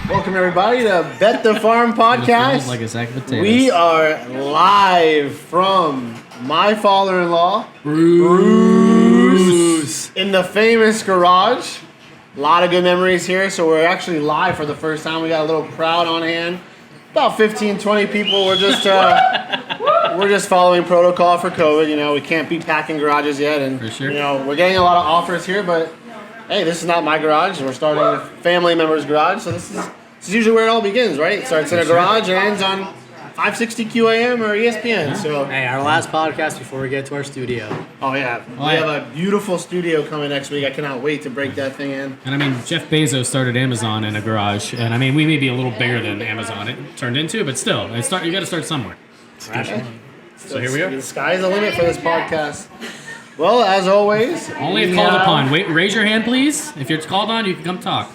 Welcome everybody to Bet the Farm podcast. Like a sack of potatoes. We are live from my father-in-law, Bruce, in the famous garage. A lot of good memories here, so we're actually live for the first time. We got a little crowd on hand. About 15, 20 people. We're just following protocol for COVID. You know, we can't be packing garages yet, and for sure. You know, we're getting a lot of offers here, but hey, this is not my garage. We're starting a family member's garage, so this is usually where it all begins, right? It starts in a garage and ends on 560 QAM or ESPN. So hey, our last podcast before we get to our studio. Oh yeah, we have a beautiful studio coming next week. I cannot wait to break that thing in. And I mean, Jeff Bezos started Amazon in a garage, and I mean, we may be a little bigger than Amazon it turned into, but still, you got to start somewhere. Right. So here we are. The sky's the limit for this podcast. Well, as always, only if called upon. Wait, raise your hand, please. If you're called on, you can come talk.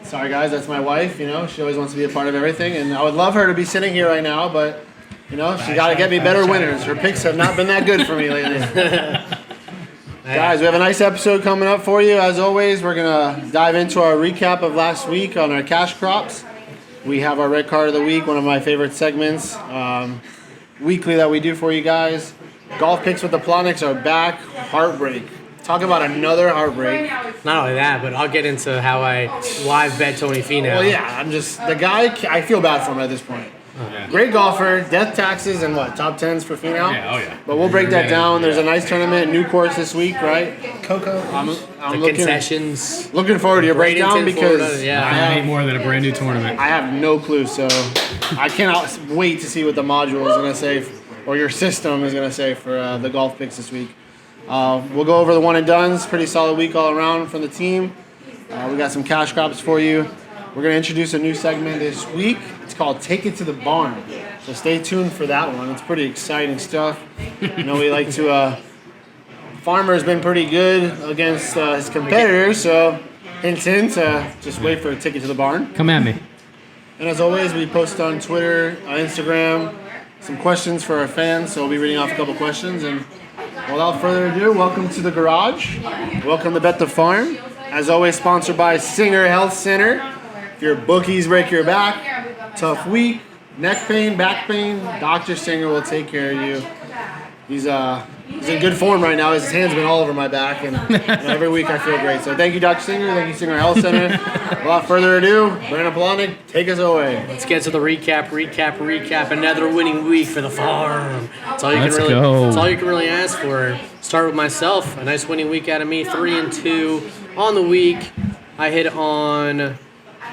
Sorry, guys, that's my wife. You know, she always wants to be a part of everything, and I would love her to be sitting here right now, but you know, she got to get me better winners. Her picks have not been that good for me lately. Guys, we have a nice episode coming up for you. As always, we're gonna dive into our recap of last week on our cash crops. We have our red card of the week, one of my favorite segments, weekly that we do for you guys. Golf picks with the Plotniks are back. Heartbreak. Talk about another heartbreak. Not only that, but I'll get into how I live bet Tony Finau. Well, yeah, I'm just the guy. I feel bad for him at this point. Yeah. Great golfer, death taxes, and what, top 10s for Finau? Yeah, oh yeah. But we'll break that down. There's a nice tournament, new course this week, right? Coco. I'm the Concessions. looking forward to your breakdown because Florida, yeah. I have more than a brand new tournament. I have no clue, so I cannot wait to see what the module is going to say, or your system is going to say for the golf picks this week. We'll go over the one and dones. Pretty solid week all around from the team. We got some cash crops for you. We're going to introduce a new segment this week. It's called Take It to the Barn. So stay tuned for that one. It's pretty exciting stuff. You know, we like to... Farmer's been pretty good against his competitors, so hint, just wait for a Take It to the Barn. Come at me. And as always, we post on Twitter, Instagram, some questions for our fans. So we'll be reading off a couple questions. And without further ado, welcome to the garage. Welcome to Bet the Farm. As always, sponsored by Singer Health Center. If your bookies break your back, tough week, neck pain, back pain, Dr. Singer will take care of you. He's in good form right now. His hand's been all over my back, and you know, every week I feel great. So thank you, Dr. Singer. Thank you, Singer Health Center. Without further ado, Brandon Plotnik, take us away. Let's get to the recap. Another winning week for the farm. That's all you Let's can really. go. That's all you can really ask for. Start with myself. A nice winning week out of me. 3-2 on the week. I hit on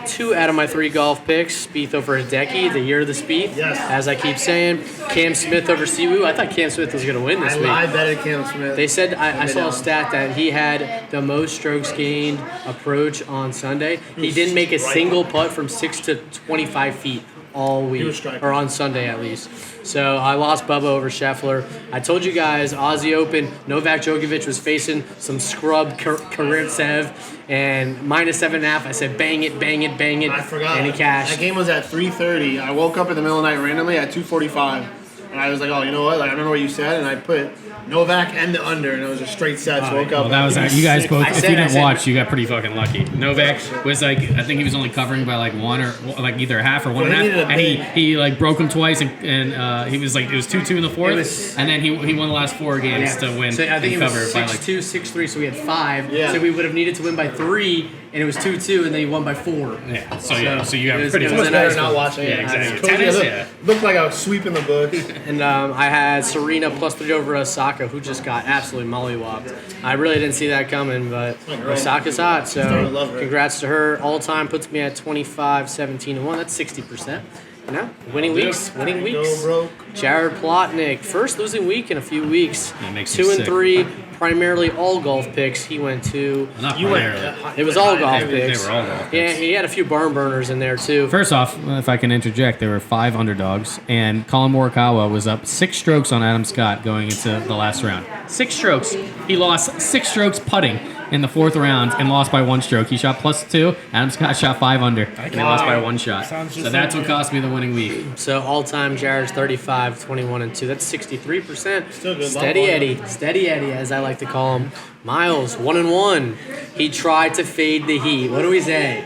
2 out of my 3 golf picks. Spieth over Hideki, the year of the Spieth. Yes. As I keep saying, Cam Smith over Siwoo. I thought Cam Smith was going to win this week. I betted Cam Smith. They said, I saw a stat that he had the most strokes gained approach on Sunday. He didn't make a single putt from 6 to 25 feet all week, or on Sunday at least. So I lost Bubba over Scheffler. I told you guys, Aussie Open, Novak Djokovic was facing some scrub Karatsev, and -7.5. I said, bang it. I forgot. And he cashed. That game was at 3:30. I woke up in the middle of the night randomly at 2:45. And I was like, oh, you know what? Like, I remember what you said, and I put Novak and the under, and it was a straight set. So woke up. Well, that was you guys both. If you didn't said- watch, you got pretty fucking lucky. Novak was like, I think he was only covering by like one or like either half or one Well, and he a half, and needed a he like broke him twice, and he was like it was 2-2 in the fourth, and then he won the last 4 games to win. So I think and it was cover by 6-2, 6-3, so we had 5. Yeah. So we would have needed to win by 3, and it was 2-2, and then he won by 4. Yeah. So you got it was- pretty it It was was a better nice not one. watching it. Yeah, exactly. Totally Tennis, looked, yeah. looked like I was sweeping the books. And I had Serena +3 over Osaka, who just got absolutely mollywopped. I really didn't see that coming, but my girl. Osaka's hot, Starting to love so her. congrats to her. All time puts me at 25-17-1. That's 60%. You know, winning weeks. Go broke. Jared Plotnik, first losing week in a few weeks. That makes me 2-3, primarily all golf picks. He went to. Not You went. primarily. It was all golf They picks. were all golf Yeah, picks. he had a few barn burners in there too. First off, if I can interject, there were 5 underdogs, and Colin Morikawa was up 6 strokes on Adam Scott going into the last round. 6 strokes. He lost 6 strokes putting in the 4th round and lost by 1 stroke. He shot +2. Adam Scott shot 5 under, and he lost by 1 shot. So that's what cost me the winning week. So all-time Jared's 35, 21-2. That's 63%. Still good. Steady Eddie, as I like to call him. Miles, 1-1. He tried to fade the heat. What do we say?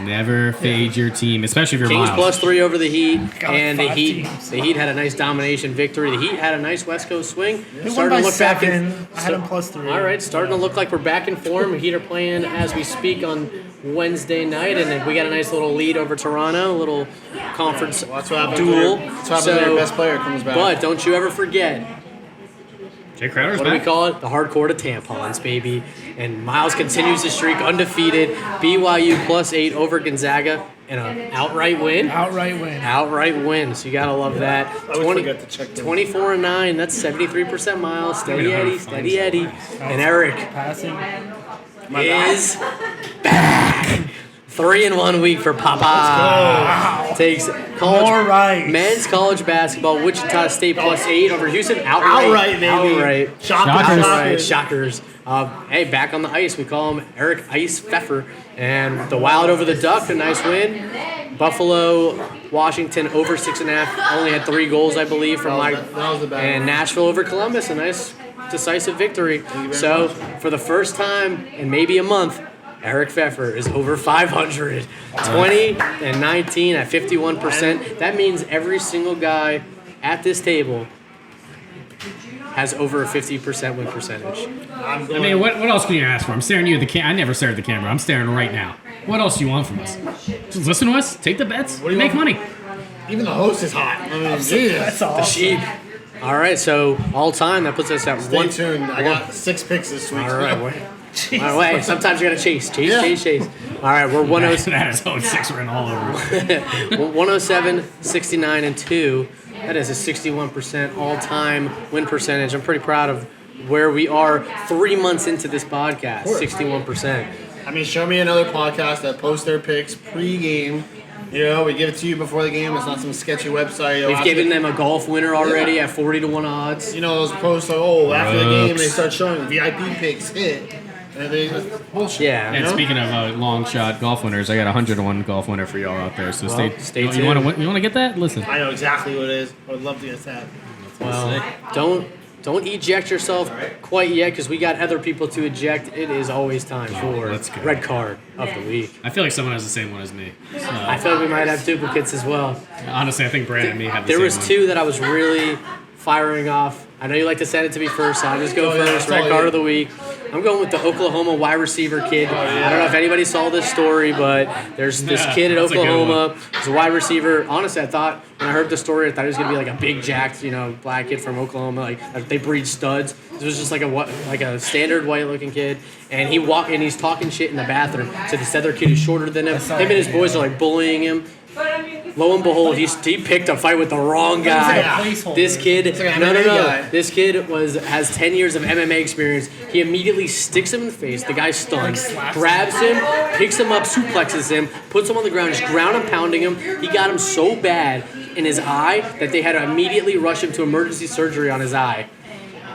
Never fade your team, especially if you're Kings Miles. +3 over the Heat, Got and the 5 Heat. teams. The Heat had a nice domination victory. The Heat had a nice West Coast swing. They won Starting by to look back 7. I had them +3. All right, starting to look like we're back in form. The Heat are playing as we speak on Wednesday night, and then we got a nice little lead over Toronto, a little conference Well, that's what happens duel. When that's what happens when your best player comes back. But don't you ever forget, Jay Crowder's what do we back. call it? The hardcore to tampons, baby. And Miles continues the streak undefeated. BYU +8 over Gonzaga and an outright win. Outright win. Outright win. So you gotta love that. I always forget to check them. 24-9. That's 73% Miles. Steady Eddie. Steady Eddie. And Eric Passing. is back. 3 in 1 week for Papa. Takes college, All right. men's college basketball. Wichita State +8 over Houston. Outright. Outright, baby. Outright. Shockers. Outright. Shockers. Hey, back on the ice. We call him Eric Ice Pfeffer. And the Wild over the Duck. A nice win. Buffalo, Washington over 6.5. Only had 3 goals, I believe, from Mike. That was the bad And one. Nashville over Columbus. A nice decisive victory. very So much. for the first time in maybe a month, Eric Pfeffer is over 500. 20 and 19 at 51%. That means every single guy at this table has over a 50% win percentage. I'm I going, mean, what else can you ask for? I'm staring you at the camera. I never stare at the camera. I'm staring right now. What else do you want from us? Just listen to us. Take the bets. do you Make want? money. even the host is hot. I mean, Jesus. That's awesome. Sheep. All right, so all time that puts us at Stay one. tuned. I got 6 picks this week. All right, wait. All right, wait. Sometimes you gotta chase. Yeah. Chase. All right, we're 107. That is 06 written all over. 107, 69, and 2. That is a 61% all-time win percentage. I'm pretty proud of where we are 3 months into this podcast. 61%. I mean, show me another podcast that posts their picks pre-game. You know, we give it to you before the game. It's not some sketchy website. We've given them a golf winner already at 40-1 odds. You know, those posts like, oh, after the game, they Brooks. start showing VIP picks hit. And they just bullshit. Yeah. And You know? speaking of long shot golf winners, I got a 101 golf winner for y'all out there. So Well, stay you tuned. want to get that? Listen. I know exactly what it is. I would love to get that. Well, don't eject yourself quite yet because we got other people to eject. It is always time for let's go. red card of the week. I feel like someone has the same one as me. So, I feel like we might have duplicates as well. honestly, I think Brandon and me have the There same was one. 2 that I was really firing off. I know you like to send it to me first, so I'll just go Oh, yeah, first. that's all Red card you. of the week. I'm going with the Oklahoma wide receiver kid. I don't know if anybody saw this story, but there's this kid at That's a good Oklahoma. He's a wide receiver. Honestly, I thought when I heard the story, I thought he was gonna be like a big jacked, black kid from Oklahoma. Like they breed studs. This was just like a standard white looking kid, and he's talking shit in the bathroom. So this other kid is shorter than him. Him and his boys are like bullying him. Lo and behold, he picked a fight with the wrong guy. like a placeholder. This kid, like an no. MMA guy. This kid has 10 years of MMA experience. He immediately sticks him in the face. The guy's stunned. slaps Grabs him, picks him up, suplexes him, puts him on the ground, just ground and pounding him. He got him so bad in his eye that they had to immediately rush him to emergency surgery on his eye.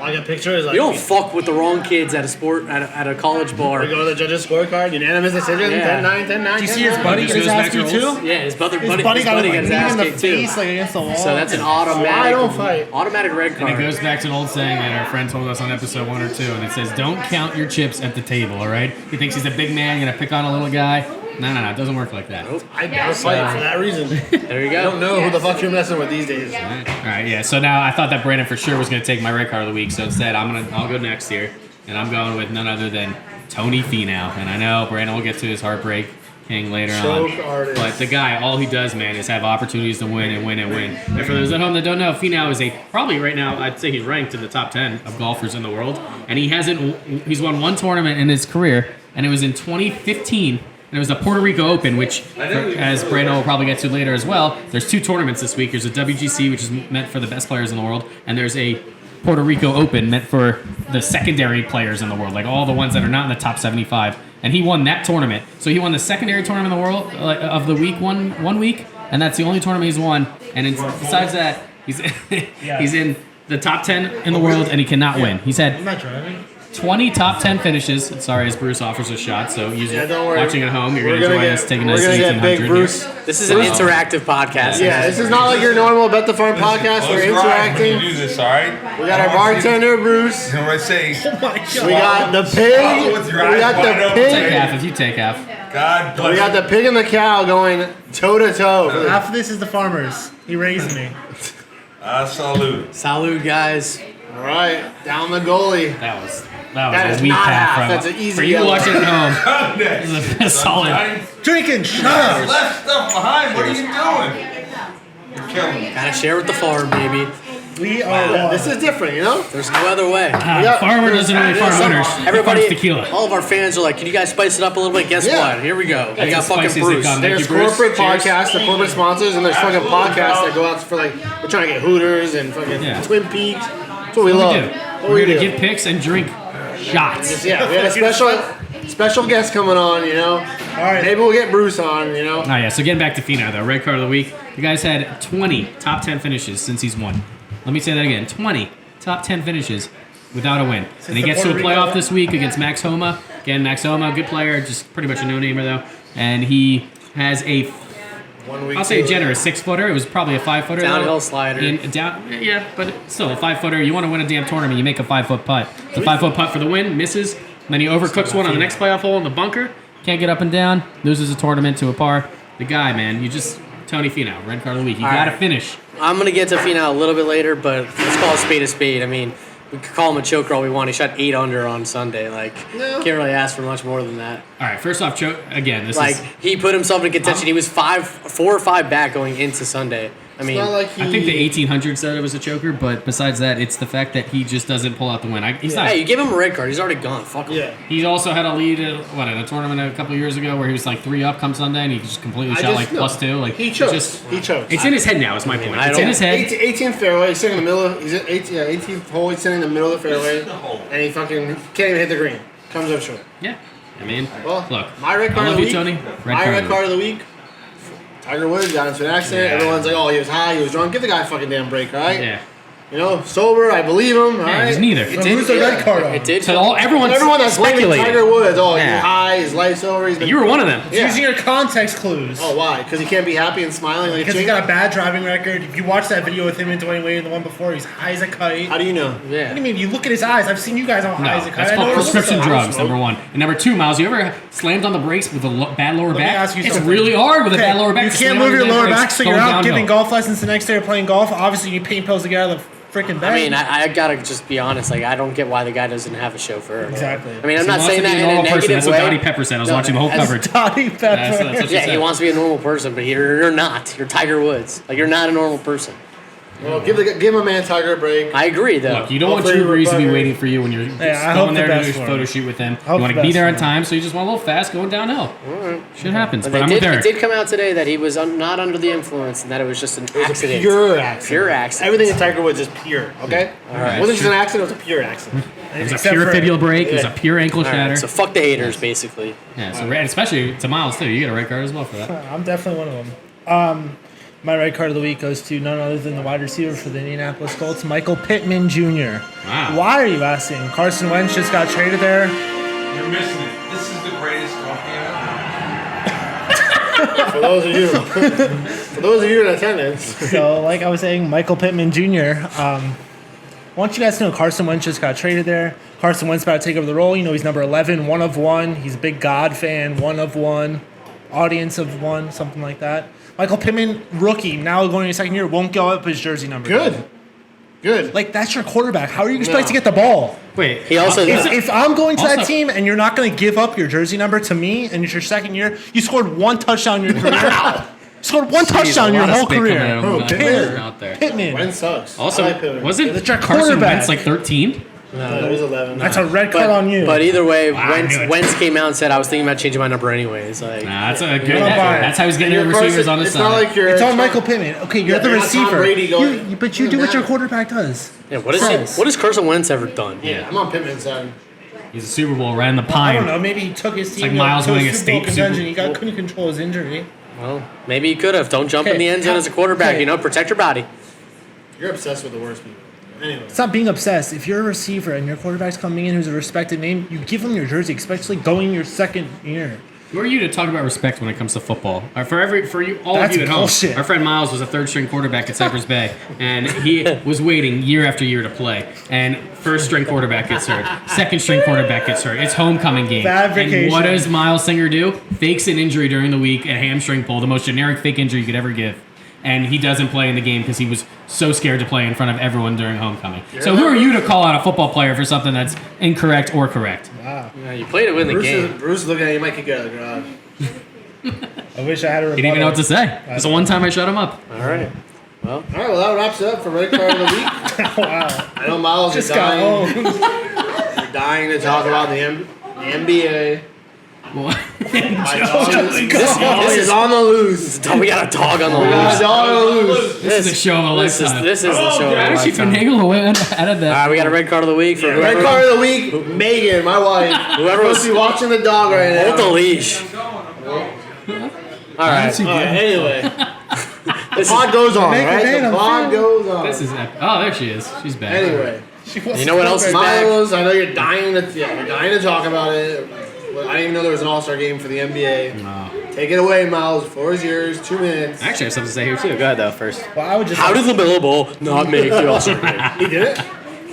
All I got pictures like You don't fuck with the wrong kids at a college bar. we go to the judges' scorecard, unanimous decision, Yeah. 10-9, 10-9. Did you see his buddy Just get his goes ass back to kicked rules. too? Yeah, his buddy His buddy got got him his like ass in the kicked too. face, like against the wall. So that's an I don't fight. automatic red And card. it goes back to an old saying that our friend told us on episode 1 or 2, and it says, "Don't count your chips at the table." All right? He thinks he's a big man, gonna pick on a little guy. No, it doesn't work like that. Nope. I never fight for that reason. There you I don't go. know who the fuck you're messing with these days. All right, yeah. So now I thought that Brandon for sure was gonna take my red card of the week. So instead, I'll go next here, and I'm going with none other than Tony Finau. And I know Brandon will get to his heartbreak king later on. Choke artist. But the guy, all he does, man, is have opportunities to win and win and win. And for those at home that don't know, Finau is probably right now, I'd say he's ranked in the top 10 of golfers in the world. And he's won one tournament in his career, and it was in 2015. And it was the Puerto Rico Open, which, as Brandon will probably get to later as well, there's 2 tournaments this week. There's a WGC, which is meant for the best players in the world, and there's a Puerto Rico Open meant for the secondary players in the world, like all the ones that are not in the top 75. And he won that tournament. So he won the secondary tournament in the world of the week one week, and that's the only tournament he's won. And besides that, he's he's in the top 10 in the world, and he cannot win. He's had I'm not driving. 20 top 10 finishes. Sorry, as Bruce offers a shot. So usually don't worry. watching at home, you're We're going to gonna enjoy get, us taking we're us gonna get 1800 big Bruce. This is an interactive podcast. Yeah, this is not like your normal Bet the Farm podcast. We're Close your eyes when you interacting. do this, all right? We got our bartender, Bruce. You know what I say? Oh my god. We got the pig. Swallow with your We eyes got wide the open. Take pig. half if you take half. God bless We got the pig and the cow going toe to toe. Half of this is the farmers. He raised me. Salute. Salute, guys. All right, down the goalie. That was That a is weak not half. half. From, That's an easy for you yellow. watching at home. Goodness. It's a solid. Drinking, shut up. Left stuff behind. What are you doing? You're killing me. Gotta share with the farm, baby. We are one. This is different, you know? There's no other way. Farmer doesn't really farm owners. He farms Everybody, tequila. all of our fans are like, can you guys spice it up a little bit? Guess Yeah. what? Here we go. We That's got as fucking spicy as they Bruce. come. There's Thank you, Bruce. corporate Cheers. podcasts, the corporate sponsors, and there's fucking podcasts that go out for like, we're trying to get Hooters and fucking Yeah. Twin Peaks. That's what we What love. we do. What We're we gonna do. give picks and drink shots. Yeah, we had a special guest coming on, you know? All right. Maybe we'll get Bruce on, you know? Oh yeah, so getting back to Finau though, red card of the week. You guys had 20 top 10 finishes since he's won. Let me say that again: 20 top 10 finishes without a win. And he the gets to a Puerto playoff Rico this week against Max Homa. Again, Max Homa, good player, just pretty much a no-namer though. And he has a, 1 week. I'll say generous 6-footer. It was probably a 5-footer. Downhill though. slider. Yeah, but still a 5-footer. You want to win a damn tournament, you make a 5-foot putt. It's a 5-foot putt for the win, misses. And then he overcooks one on the next playoff hole in the bunker. Can't get up and down. Loses a tournament to a par. The guy, man, you just Tony Finau, red card of the week. You All gotta right. finish. I'm going to get to Finau a little bit later, but let's call a spade a spade. I mean, we could call him a choker all we want. He shot 8 under on Sunday. Like, No. can't really ask for much more than that. All right, first off, again, this Like, is. he put himself in contention. He was 4 or 5 back going into Sunday. I mean, It's not like he, I think the 1800 said it was a choker, but besides that, it's the fact that he just doesn't pull out the win. He's not. hey, you give him a red card. He's already gone. Fuck him. Yeah. He also had a lead in a tournament a couple years ago where he was like 3 up come Sunday and he just completely shot like +2. Like He choked. just- He choked. It's in his head now. Is my point. I It's in don't- his head. 18th fairway. He's sitting in the middle. He's at 18th hole. He's sitting in the middle of the fairway, and he fucking can't even hit the green. Comes up short. Yeah. I mean, Well, look. my red I card of love the you, week. Tony. My red card of the week. Tiger Woods got into an accident. Yeah. Everyone's like, "Oh, he was high. He was drunk." Give the guy a fucking damn break, all right? Yeah. You know, sober. I believe him. All Yeah, right. he's neither. So who's the red card on? It did. So everyone's Everyone that's blaming speculating. Tiger Woods. Oh, Yeah. he's high. His life's over. He's been. You were one of them. Yeah. Using your context clues. Oh, why? Because he can't be happy and smiling like a Because he chick? got a bad driving record. If you watch that video with him and Dwayne Wade and the one before, he's high as a kite. How do you know? Yeah. What do you mean? You look at his eyes. I've seen you guys on No, high as a kite. that's I know called what it looks prescription like. drugs, number one. And number two, Miles, you ever slammed on the brakes with a bad lower me back? ask you It's something. really hard with a Okay, bad lower back. you to can't slam on move your damn lower brakes back, so going you're out downhill. giving golf lessons the next day or playing golf. Obviously, you need pain pills to get out of the freaking bed. I mean, I gotta just be honest. Like, I don't get why the guy doesn't have a chauffeur. Exactly. I mean, I'm He not wants saying to be that a in a normal person. negative That's way. what Dottie Pepper said. I was No, watching the whole as- coverage. Dottie Pepper. That's what she Yeah, said. he wants to be a normal person, but you're not. You're Tiger Woods. Like, you're not a normal person. Well, give my man Tiger a break. I agree, though. Look, you don't want Hopefully Drew Brees to be recover. waiting for you when you're just I hope going the there to do best your for him. photo shoot with him. Hope You want the to be best there for on him. time, so you just want a little fast going downhill. Shit happens, but I'm It with did, Eric. it did come out today that he was not under the influence and that it was just an accident. Pure accident. Pure accident. Everything in Tiger Woods is pure. Okay. right. It wasn't just an accident. It was a pure accident. It was a Except pure for- fibula break. It was a pure ankle All shatter. right, so fuck the haters, basically. Yeah, so and especially to Miles too. You get a red card as well for that. I'm definitely one of them. My red card of the week goes to none other than the wide receiver for the Indianapolis Colts, Michael Pittman Jr. Wow. Why are you asking? Carson Wentz just got traded there. You're missing it. This is the greatest coffee ever. For those of you, for those of you in attendance, So, like I was saying, Michael Pittman Jr. I want you guys to know Carson Wentz just got traded there. Carson Wentz about to take over the role. You know, he's number 11, one of one. He's a big God fan, one of one. Audience of one, something like that. Michael Pittman, rookie, now going into his second year, won't go up his jersey number. good. Like, that's your quarterback. How are you supposed No. to get the ball? Wait, He also If I'm going to that Also- team and you're not going to give up your jersey number to me and it's your second year, you scored one touchdown in your career. Scored one touchdown in your whole career. Pittman out there. Pittman. Wentz sucks. I Also, like Pittman. wasn't That's your Carson quarterback. Wentz like 13? No, it was 11. That's a red card on you. But either way, I knew it. Wentz came out and said, I was thinking about changing my number anyways. Like, Nah, that's a good. don't buy it. That's how he's getting Your the receivers Carson- on his it's side. not like you're. It's on Michael Pittman. Okay, you're Yeah, the you're not Tom receiver. Brady going, But you do what your quarterback does. yeah, what has Carson Wentz ever done? Yeah, I'm on Pittman's side. he's a Super Bowl right in the I pine. don't know. Maybe he took his team like Miles to winning a Super Bowl state contention. Super- He couldn't control his injury. Well, maybe he could have. Don't jump in Okay, the end zone as a quarterback. okay. You know, protect your body. You're obsessed with the worst people. Anyway. Stop being obsessed. If you're a receiver and your quarterback's coming in who's a respected name, you give him your jersey, especially going your second year. Who are you to talk about respect when it comes to football? For you, all That's of you at home, bullshit. our friend Miles was a third-string quarterback at Cypress Bay, and he was waiting year after year to play. And first-string quarterback gets hurt, second-string quarterback gets hurt. It's homecoming game. Fabrication. And what does Miles Singer do? Fakes an injury during the week, a hamstring pull, the most generic fake injury you could ever give. And he doesn't play in the game because he was so scared to play in front of everyone during homecoming. So who are you to call out a football player for something that's incorrect or correct? Yeah, you played to win the game. Bruce is looking at you. Might kick you out of the garage. I wish I had a rebuttal. He didn't even know what to say. It's the one time I shut him up. All right. Well, All right, well, that wraps it up for Red Card of the Week. Wow. I know Miles is Just got dying. home. You're dying to talk about the NBA. What? My dog is on the loose. we got a dog on the We got a loose. dog on the loose. This is a show of a lifetime. This is the show. How of did a she lifetime. finagle away out of All that? right, we got a red card of the week for Red whoever. Card of the Week, Megan, my wife. Whoever was- supposed to be watching the dog right now. Hold the leash. All right. All right, anyway. The This pod goes on, Make her right? date The on pod film. goes on. This is epic. Oh, there she is. She's back. Anyway. She wants You know what to else is go back. back? Miles, I know you're dying to talk about it. Well, I didn't even know there was an All-Star game for the NBA. Oh. Take it away, Miles. The floor is yours. 2 minutes. I actually have something to say here too. Go ahead though first. Well, I would just. How did LaMelo Ball not make the All-Star game? He did it?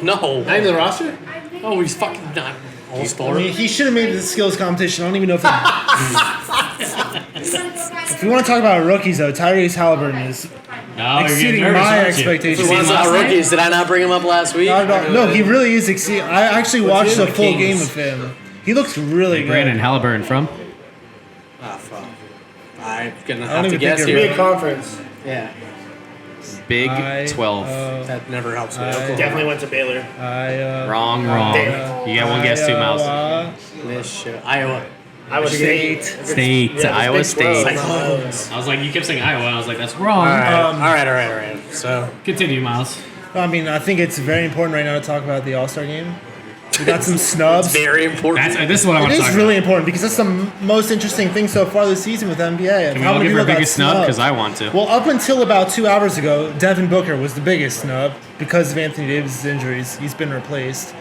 No. Not even the roster? Oh, he's fucking not I All-Star. mean, he should have made the skills competition. I don't even know if we want to talk about rookies, though, Tyrese Halliburton is No, you're exceeding getting nervous, my aren't you? expectations. He Seen wants last out night? rookies. Did I not bring him up last week? No, he really is exceeding. I actually watched team? a full Kings. game of him. He looks really good. Brandon Halliburton from? Ah, fuck. I'm gonna don't have to even guess think you're here. Big conference. Yeah. Big I, 12. That never helps me. I- Oklahoma. Definitely went to Baylor. Wrong. You got one guess too, Miles. This shit. Iowa. Iowa State. State. Yeah, Iowa Big 12. State. Close. I was like, you kept saying Iowa. I was like, that's wrong. All right. So, Continue, Miles. I mean, I think it's very important right now to talk about the All-Star game. We got some snubs. very important. This is what I It want to is talk really about. important because that's the most interesting thing so far this season with NBA. Can we all give her biggest snub? Because I want to. Well, up until about 2 hours ago, Devin Booker was the biggest snub because of Anthony Davis' injuries. He's been replaced.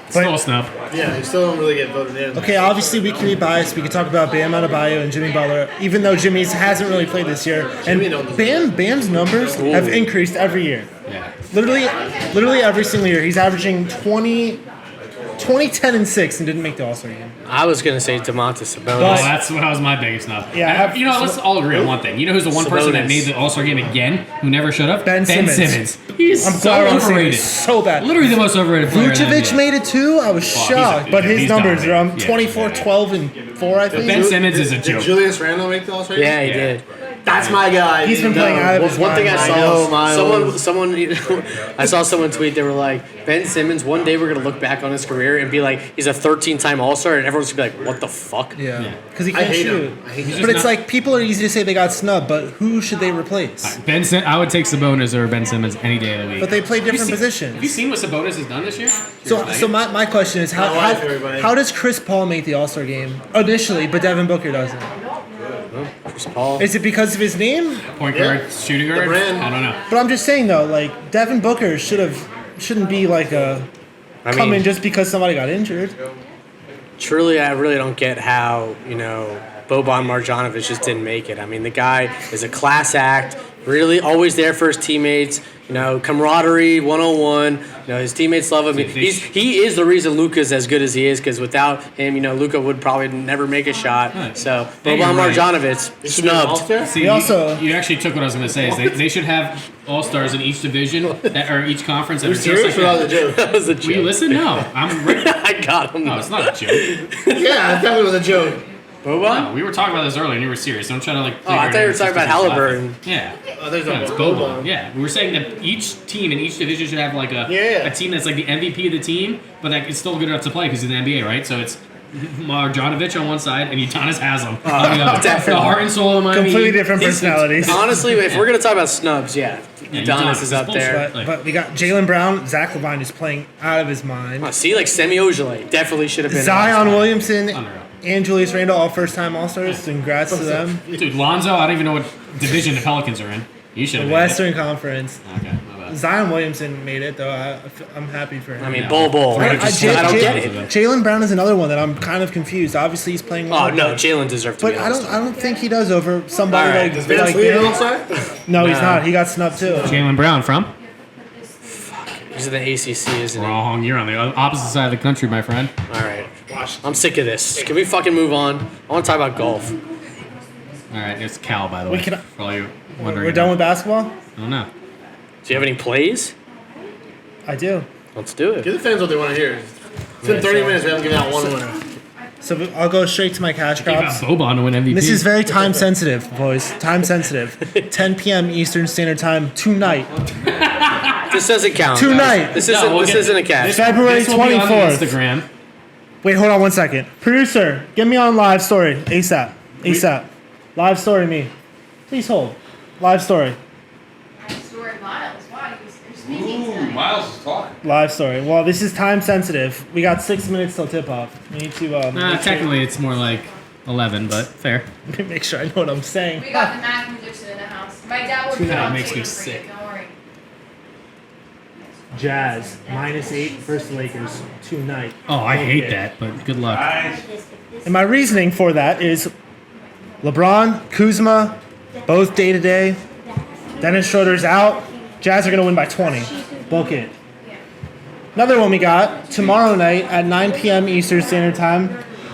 Still a snub. Yeah, you still don't really get voted in. Okay, obviously we can be biased. We could talk about Bam Adebayo and Jimmy Butler, even though Jimmy's hasn't really played this year. And Jimmy don't- Bam's numbers have increased every year. Yeah. Literally every single year. He's averaging 20, 10, and 6 and didn't make the All-Star game. I was gonna say Domantas Sabonis. Well, that's what was my biggest snub. Yeah, And, you know, let's all agree on one thing. You know who's the one person that Sabonis. made the All-Star game again who never showed up? Ben Simmons. He's I'm so glad we're on the same overrated. page. So bad. Literally the most overrated player. in the Vucevic NBA. made it too. I was shocked, but his he's numbers are dominant. Yeah, 24, yeah. 12, and 4. I think. Ben Simmons is a Did joke. Julius Randle make the All-Star game? Yeah, he Yeah. did. That's my guy. He's been No. playing out of his One thing I mind. saw, know, Miles. someone, I saw someone tweet. They were like, Ben Simmons. One day we're gonna look back on his career and be like, he's a 13-time All-Star, and everyone's gonna be like, what the fuck? Yeah, Yeah. because he I can't hate shoot. him. I hate him. But it's not- like people are easy to say they got snubbed, but who should they replace? I would take Sabonis over Ben Simmons any day of the week. But they play different Have you positions. seen what Sabonis has done this year? So my question is My wife, everybody. how does Chris Paul make the All-Star game initially, but Devin Booker doesn't? Chris Paul. Is it because of his name? Point guard, shooting guard? brand. I don't know. But I'm just saying though, like Devin Booker shouldn't be like a I come mean, in just because somebody got injured. truly, I really don't get how, Boban Marjanovic just didn't make it. I mean, the guy is a class act, really always there for his teammates, camaraderie, 101. His teammates love him. He is the reason Luka's as good as he is, because without him, Luka would probably never make a shot. Right. So, Yeah, Boban you're right. Marjanovic, He should be an snubbed. All-Star? See, We also- you actually took what I was going to say. Is they should have all-stars in each division or each conference. That are You're just serious like without that. the joke? That was a Will you joke. listen? No. I'm right. I got him. No, it's not a joke. Yeah, I thought it was a joke. Boban? No, we were talking about this earlier and you were serious. Don't try to like. Oh, I thought you were talking about Halliburton. Yeah. Oh, there's No, no it's Boban. Boban. Yeah, we were saying that each team in each division should have like Yeah. a team that's like the MVP of the team, but that is still good enough to play because he's in the NBA, right? So it's Marjanovic on one side and Udonis Haslam on the other. definitely. The heart and soul of Miami. Completely different He's- personalities. Honestly, if we're going to talk about snubs, Yeah, Udonis is up bullshit. there. But we got Jaylen Brown, Zach LaVine is playing out of his mind. See, like Semi Ojeleye definitely should have been. Zion Williamson Unreal. and Julius Randle, all first-time All-Stars. Congrats to them. Dude, Lonzo, I don't even know what division the Pelicans are in. You should have. Western Conference. Okay, my bad. Zion Williamson made it, though. I'm happy for him. I mean, bull. I don't get it. Jalen Brown is another one that I'm kind of confused. Obviously, he's playing well. Oh, no, Jalen deserved to But be I honest. don't think he does over somebody All right. like Vince Lee outside? No, he's not. He got snubbed too. Jalen Brown from? He's in the ACC, isn't he? Wrong. You're on the opposite side of the country, my friend. All right. I'm sick of this. Can we fucking move on? I want to talk about golf. All right, it's Cal, by the way. For all you wondering. We're done with basketball? I don't know. Do you have any plays? I do. Let's do it. Give the fans what they want to hear. It's been 30 minutes. We haven't given out one winner. So I'll go straight to my cash Give out crops. Boban to win MVP. This is very time sensitive, boys. Time sensitive. 10 p.m. Eastern Standard Time tonight. This doesn't count. Tonight. This isn't a catch. February This will be on 24th. Instagram. Wait, hold on 1 second. Producer, get me on live story. ASAP. ASAP. Live story me. Please hold. Live story. Story Miles. Why? You're speaking tonight. Miles is talking. Live story. Well, this is time sensitive. We got 6 minutes till tip off. We need to Technically, it's more like 11, but fair. make sure I know what I'm saying. We got the math musician in the house. My dad would put That on makes me favor for sick. you, Don't worry. Jazz -8 versus Lakers tonight. Oh, I hate Okay. that, but good luck. And my reasoning for that is LeBron, Kuzma, both day to day. Dennis Schroeder's out. Jazz are going to win by 20. Book it. Another one we got tomorrow night at 9 p.m. Eastern Standard Time.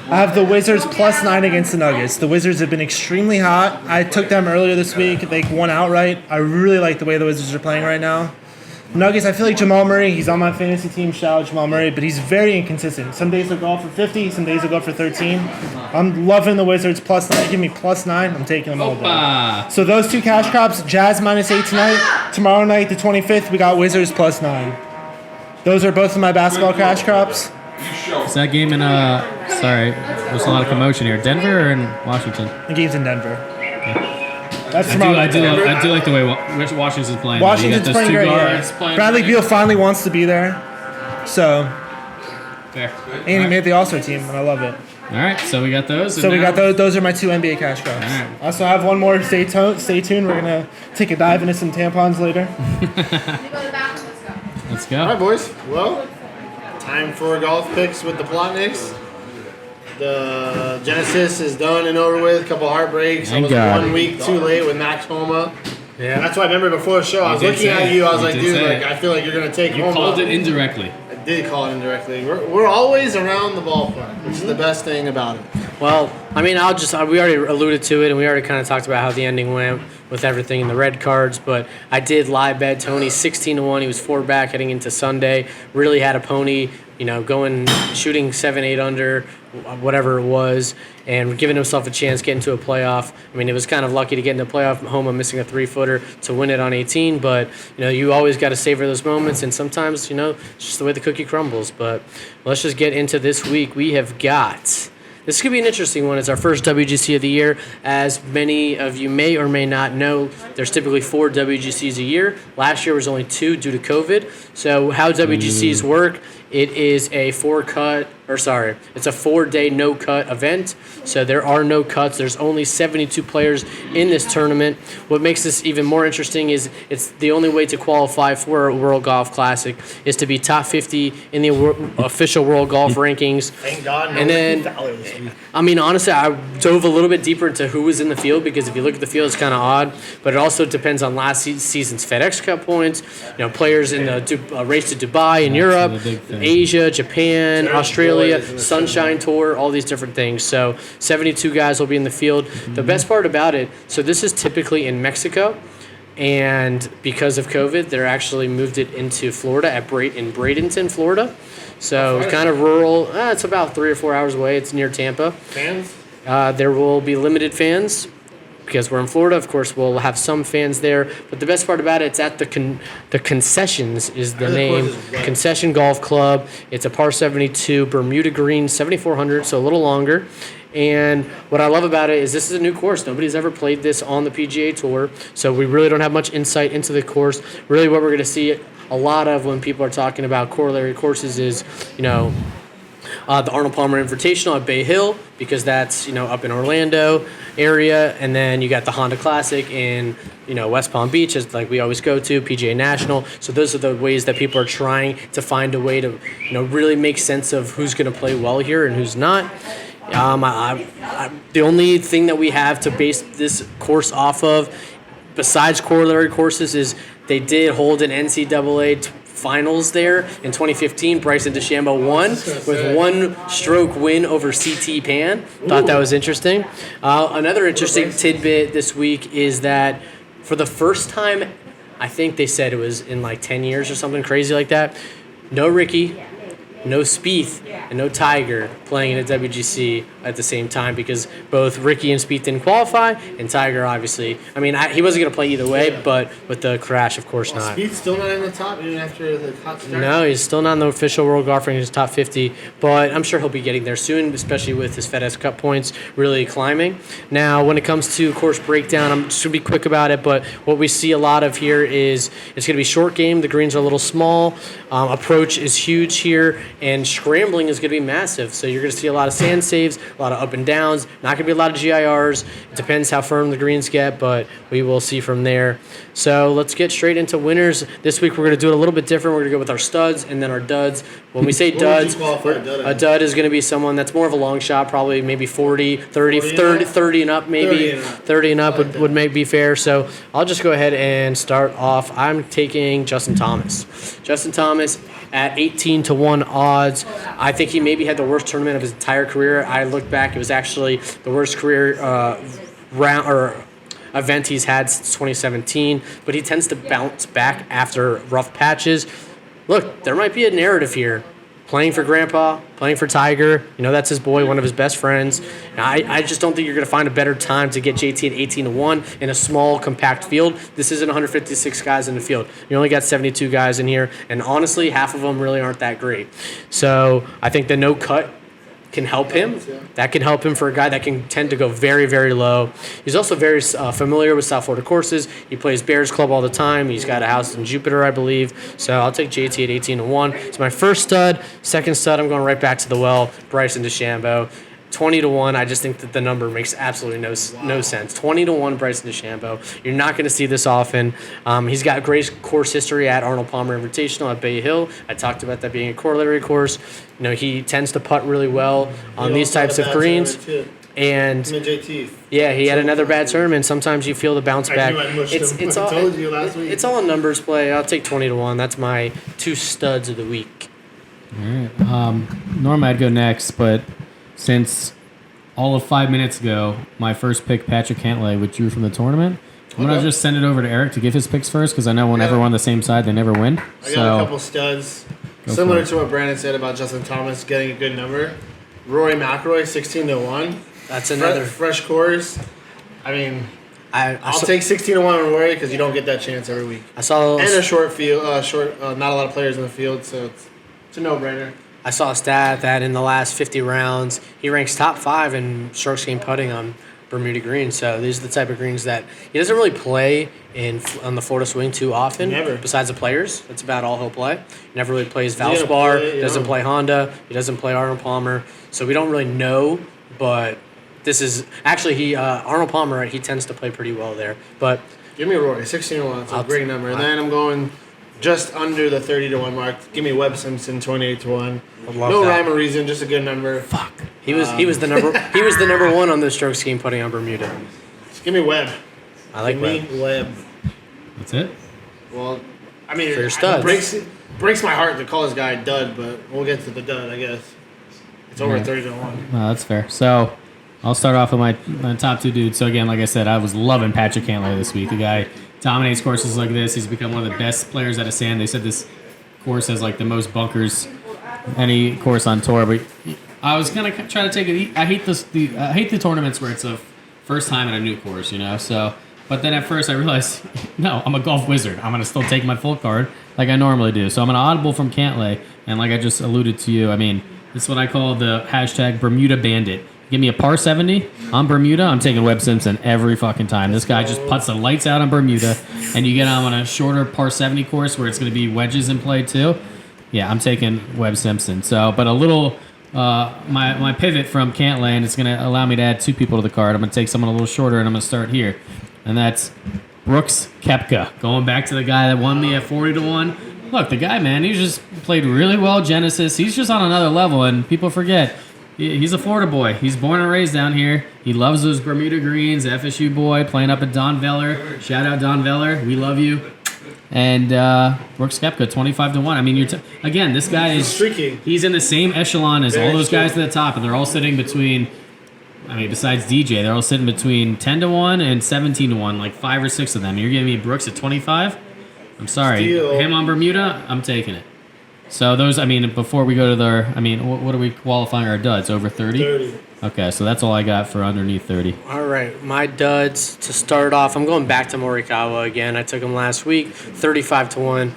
I have the Wizards +9 against the Nuggets. The Wizards have been extremely hot. I took them earlier this week. They won outright. I really like the way the Wizards are playing right now. Nuggets, I feel like Jamal Murray, he's on my fantasy team, shout out Jamal Murray, but he's very inconsistent. Some days he'll go for 50, some days he'll go for 13. I'm loving the Wizards +9. Give me +9. I'm taking them all day. Opa. So those two cash crops, Jazz -8 tonight. Tomorrow night, the 25th, we got Wizards +9. Those are both of my basketball cash crops. Is that game in, sorry, there's a lot of commotion here. Denver or in Washington? The game's in Denver. That's I tomorrow do night. like the way Washington's playing. Washington's you got those playing two great, yeah. guards playing Bradley great. Beal finally wants to be there. So, Fair. and he made the All-Star team, and I love it. All right, so we got those. and So we now- got those are my two NBA cash crops. Alright. I also have one more. Stay tuned. We're gonna take a dive into some tampons later. You go to the bathroom. Let's go. Let's All right, go. boys. Well, time for golf picks with the Plotniks. The Genesis is done and over with. A couple heartbreaks. I Thank was God. 1 week too late with Max Homa. Yeah. That's why I remember before the show, I was did looking say at it. you. I was You like, did dude, say like it. I feel like you're gonna take You Homa. called it indirectly. I did call it indirectly. We're always around the ballpark, which is the best thing about it. Well, I mean, we already alluded to it, and we already kind of talked about how the ending went with everything in the red cards. But I did live bet Tony 16-1. He was 4 back heading into Sunday. Really had a pony, shooting 7-8 under, whatever it was, and giving himself a chance getting to a playoff. I mean, it was kind of lucky to get into a playoff. Homa missing a 3-footer to win it on 18. But you always got to savor those moments, and sometimes it's just the way the cookie crumbles. But let's just get into this week. We have got. This could be an interesting one. It's our first WGC of the year. As many of you may or may not know, there's typically 4 WGCs a year. Last year was only 2 due to COVID. So how WGCs work, it is a 4-day no-cut event. So there are no cuts. There's only 72 players in this tournament. What makes this even more interesting is it's the only way to qualify for a World Golf Classic is to be top 50 in the official World Golf rankings. Thank God. And then, I mean, honestly, I dove a little bit deeper into who was in the field because if you look at the field, it's kind of odd. But it also depends on last season's FedEx Cup points. Players in the race to Dubai in Europe, the big thing. Asia, Japan, Australia, Sunshine Tour, all these different things. So 72 guys will be in the field. The best part about it, so this is typically in Mexico. And because of COVID, they're actually moved it into Florida in Bradenton, Florida. So it's kind of rural. It's about 3 or 4 hours away. It's near Tampa. Fans? There will be limited fans because we're in Florida. Of course, we'll have some fans there. But the best part about it, it's at the Concessions is the name. Concession Golf Club. It's a par 72 Bermuda Green, 7,400, so a little longer. And what I love about it is this is a new course. Nobody's ever played this on the PGA Tour, so we really don't have much insight into the course. Really what we're going to see a lot of when people are talking about corollary courses is, the Arnold Palmer Invitational at Bay Hill, because that's, up in Orlando area. And then you got the Honda Classic in, West Palm Beach, as like we always go to, PGA National. So those are the ways that people are trying to find a way to, really make sense of who's going to play well here and who's not. The only thing that we have to base this course off of, besides corollary courses, is they did hold an NCAA finals there in 2015. Bryson DeChambeau won with one stroke win over CT Pan. Thought that was interesting. Another interesting tidbit this week is that for the first time, I think they said it was in like 10 years or something crazy like that, no Ricky, no Spieth, and no Tiger playing in a WGC at the same time, because both Ricky and Spieth didn't qualify, and Tiger obviously, he wasn't going to play either way, but with the crash, of course not. Spieth's still not in the top even after the hot start? No, he's still not in the official world golf ranking. He's top 50, but I'm sure he'll be getting there soon, especially with his FedEx Cup points really climbing. Now, when it comes to course breakdown, I'm just going to be quick about it, but what we see a lot of here is it's going to be short game. The greens are a little small. Approach is huge here, and scrambling is going to be massive. So you're going to see a lot of sand saves, a lot of up and downs. Not going to be a lot of GIRs. It depends how firm the greens get, but we will see from there. So let's get straight into winners. This week we're going to do it a little bit different. We're going to go with our studs and then our duds. When we say duds, a dud is going to be someone that's more of a long shot, probably maybe 40, 30 and up maybe. 30 and up would maybe be fair. So I'll just go ahead and start off. I'm taking Justin Thomas. Justin Thomas at 18-1 odds. I think he maybe had the worst tournament of his entire career. I looked back; it was actually the worst career round or event he's had since 2017. But he tends to bounce back after rough patches. Look, there might be a narrative here. Playing for Grandpa, playing for Tiger, that's his boy, one of his best friends. I just don't think you're going to find a better time to get JT at 18-1 in a small, compact field. This isn't 156 guys in the field. You only got 72 guys in here, and honestly, half of them really aren't that great. So I think the no cut can help him. That can help him for a guy that can tend to go very, very low. He's also very familiar with South Florida courses. He plays Bears Club all the time. He's got a house in Jupiter, I believe. So I'll take JT at 18-1. It's my first stud. Second stud, I'm going right back to the well, Bryson DeChambeau. 20-1, I just think that the number makes absolutely no sense. 20-1 Bryson DeChambeau. You're not going to see this often. He's got great course history at Arnold Palmer Invitational at Bay Hill. I talked about that being a corollary course. He tends to putt really well on these types of greens. And yeah, he had another bad tournament. Sometimes you feel the bounce back. It's all a numbers play. I'll take 20-1. That's my two studs of the week. All right. Normally I'd go next, but since all of 5 minutes ago, my first pick, Patrick Cantlay, withdrew from the tournament, I'm going to just send it over to Eric to give his picks first, because I know whenever we're on the same side, they never win. I got a couple studs. Similar to what Brandon said about Justin Thomas getting a good number. Rory McIlroy, 16-1. That's another fresh course. I'll take 16-1 on Rory because you don't get that chance every week. And a short field, not a lot of players in the field, so it's a no-brainer. I saw a stat that in the last 50 rounds, he ranks top 5 in strokes gained putting on Bermuda greens. So these are the type of greens that he doesn't really play on the Florida swing too often. Never. Besides the players, that's about all he'll play. He never really plays Valspar. He doesn't play Honda. He doesn't play Arnold Palmer. So we don't really know, but this is actually Arnold Palmer. He tends to play pretty well there. But give me Rory, 16-1. It's a great number. And then I'm going just under the 30-1 mark. Give me Webb Simpson, 28-1. No rhyme or reason, just a good number. Fuck. He was the number one on the strokes gained putting on Bermuda. Just give me Webb. I like Webb. That's it? Well, for your studs. It breaks my heart to call this guy a dud, but we'll get to the dud, I guess. It's over 30-1. No, that's fair. So I'll start off with my top two dudes. So again, like I said, I was loving Patrick Cantlay this week. The guy dominates courses like this. He's become one of the best players out of sand. They said this course has like the most bunkers any course on tour. But I was gonna try to take it. I hate the tournaments where it's a first time at a new course, So, but then at first I realized, no, I'm a golf wizard. I'm gonna still take my full card like I normally do. So I'm gonna audible from Cantlay, and like I just alluded to you, it's what I call the hashtag Bermuda Bandit. Give me a par 70 on Bermuda, I'm taking Webb Simpson every fucking time. This guy just puts the lights out on Bermuda, and you get on a shorter par 70 course where it's going to be wedges in play too. Yeah, I'm taking Webb Simpson. So, but a little my pivot from can't lay, and it's going to allow me to add 2 people to the card. I'm going to take someone a little shorter, and I'm going to start here. And that's Brooks Koepka, going back to the guy that won me at 40-1. Look, the guy, man, he just played really well Genesis. He's just on another level, and people forget. He's a Florida boy. He's born and raised down here. He loves those Bermuda greens, FSU boy, playing up at Don Veller. Shout out Don Veller. We love you. And Brooks Koepka, 25-1. I mean, again, this guy is streaky. He's in the same echelon as Very all those guys streaky. at the top, and they're all sitting between. I mean, besides DJ, they're all sitting between 10-1 and 17-1, like 5 or 6 of them. You're giving me Brooks at 25? I'm sorry. Steal. Him on Bermuda, I'm taking it. So those, I mean, before we go to what are we qualifying our duds? Over 30? 30. Okay, so that's all I got for underneath 30. All right, my duds to start off. I'm going back to Morikawa again. I took him last week, 35-1.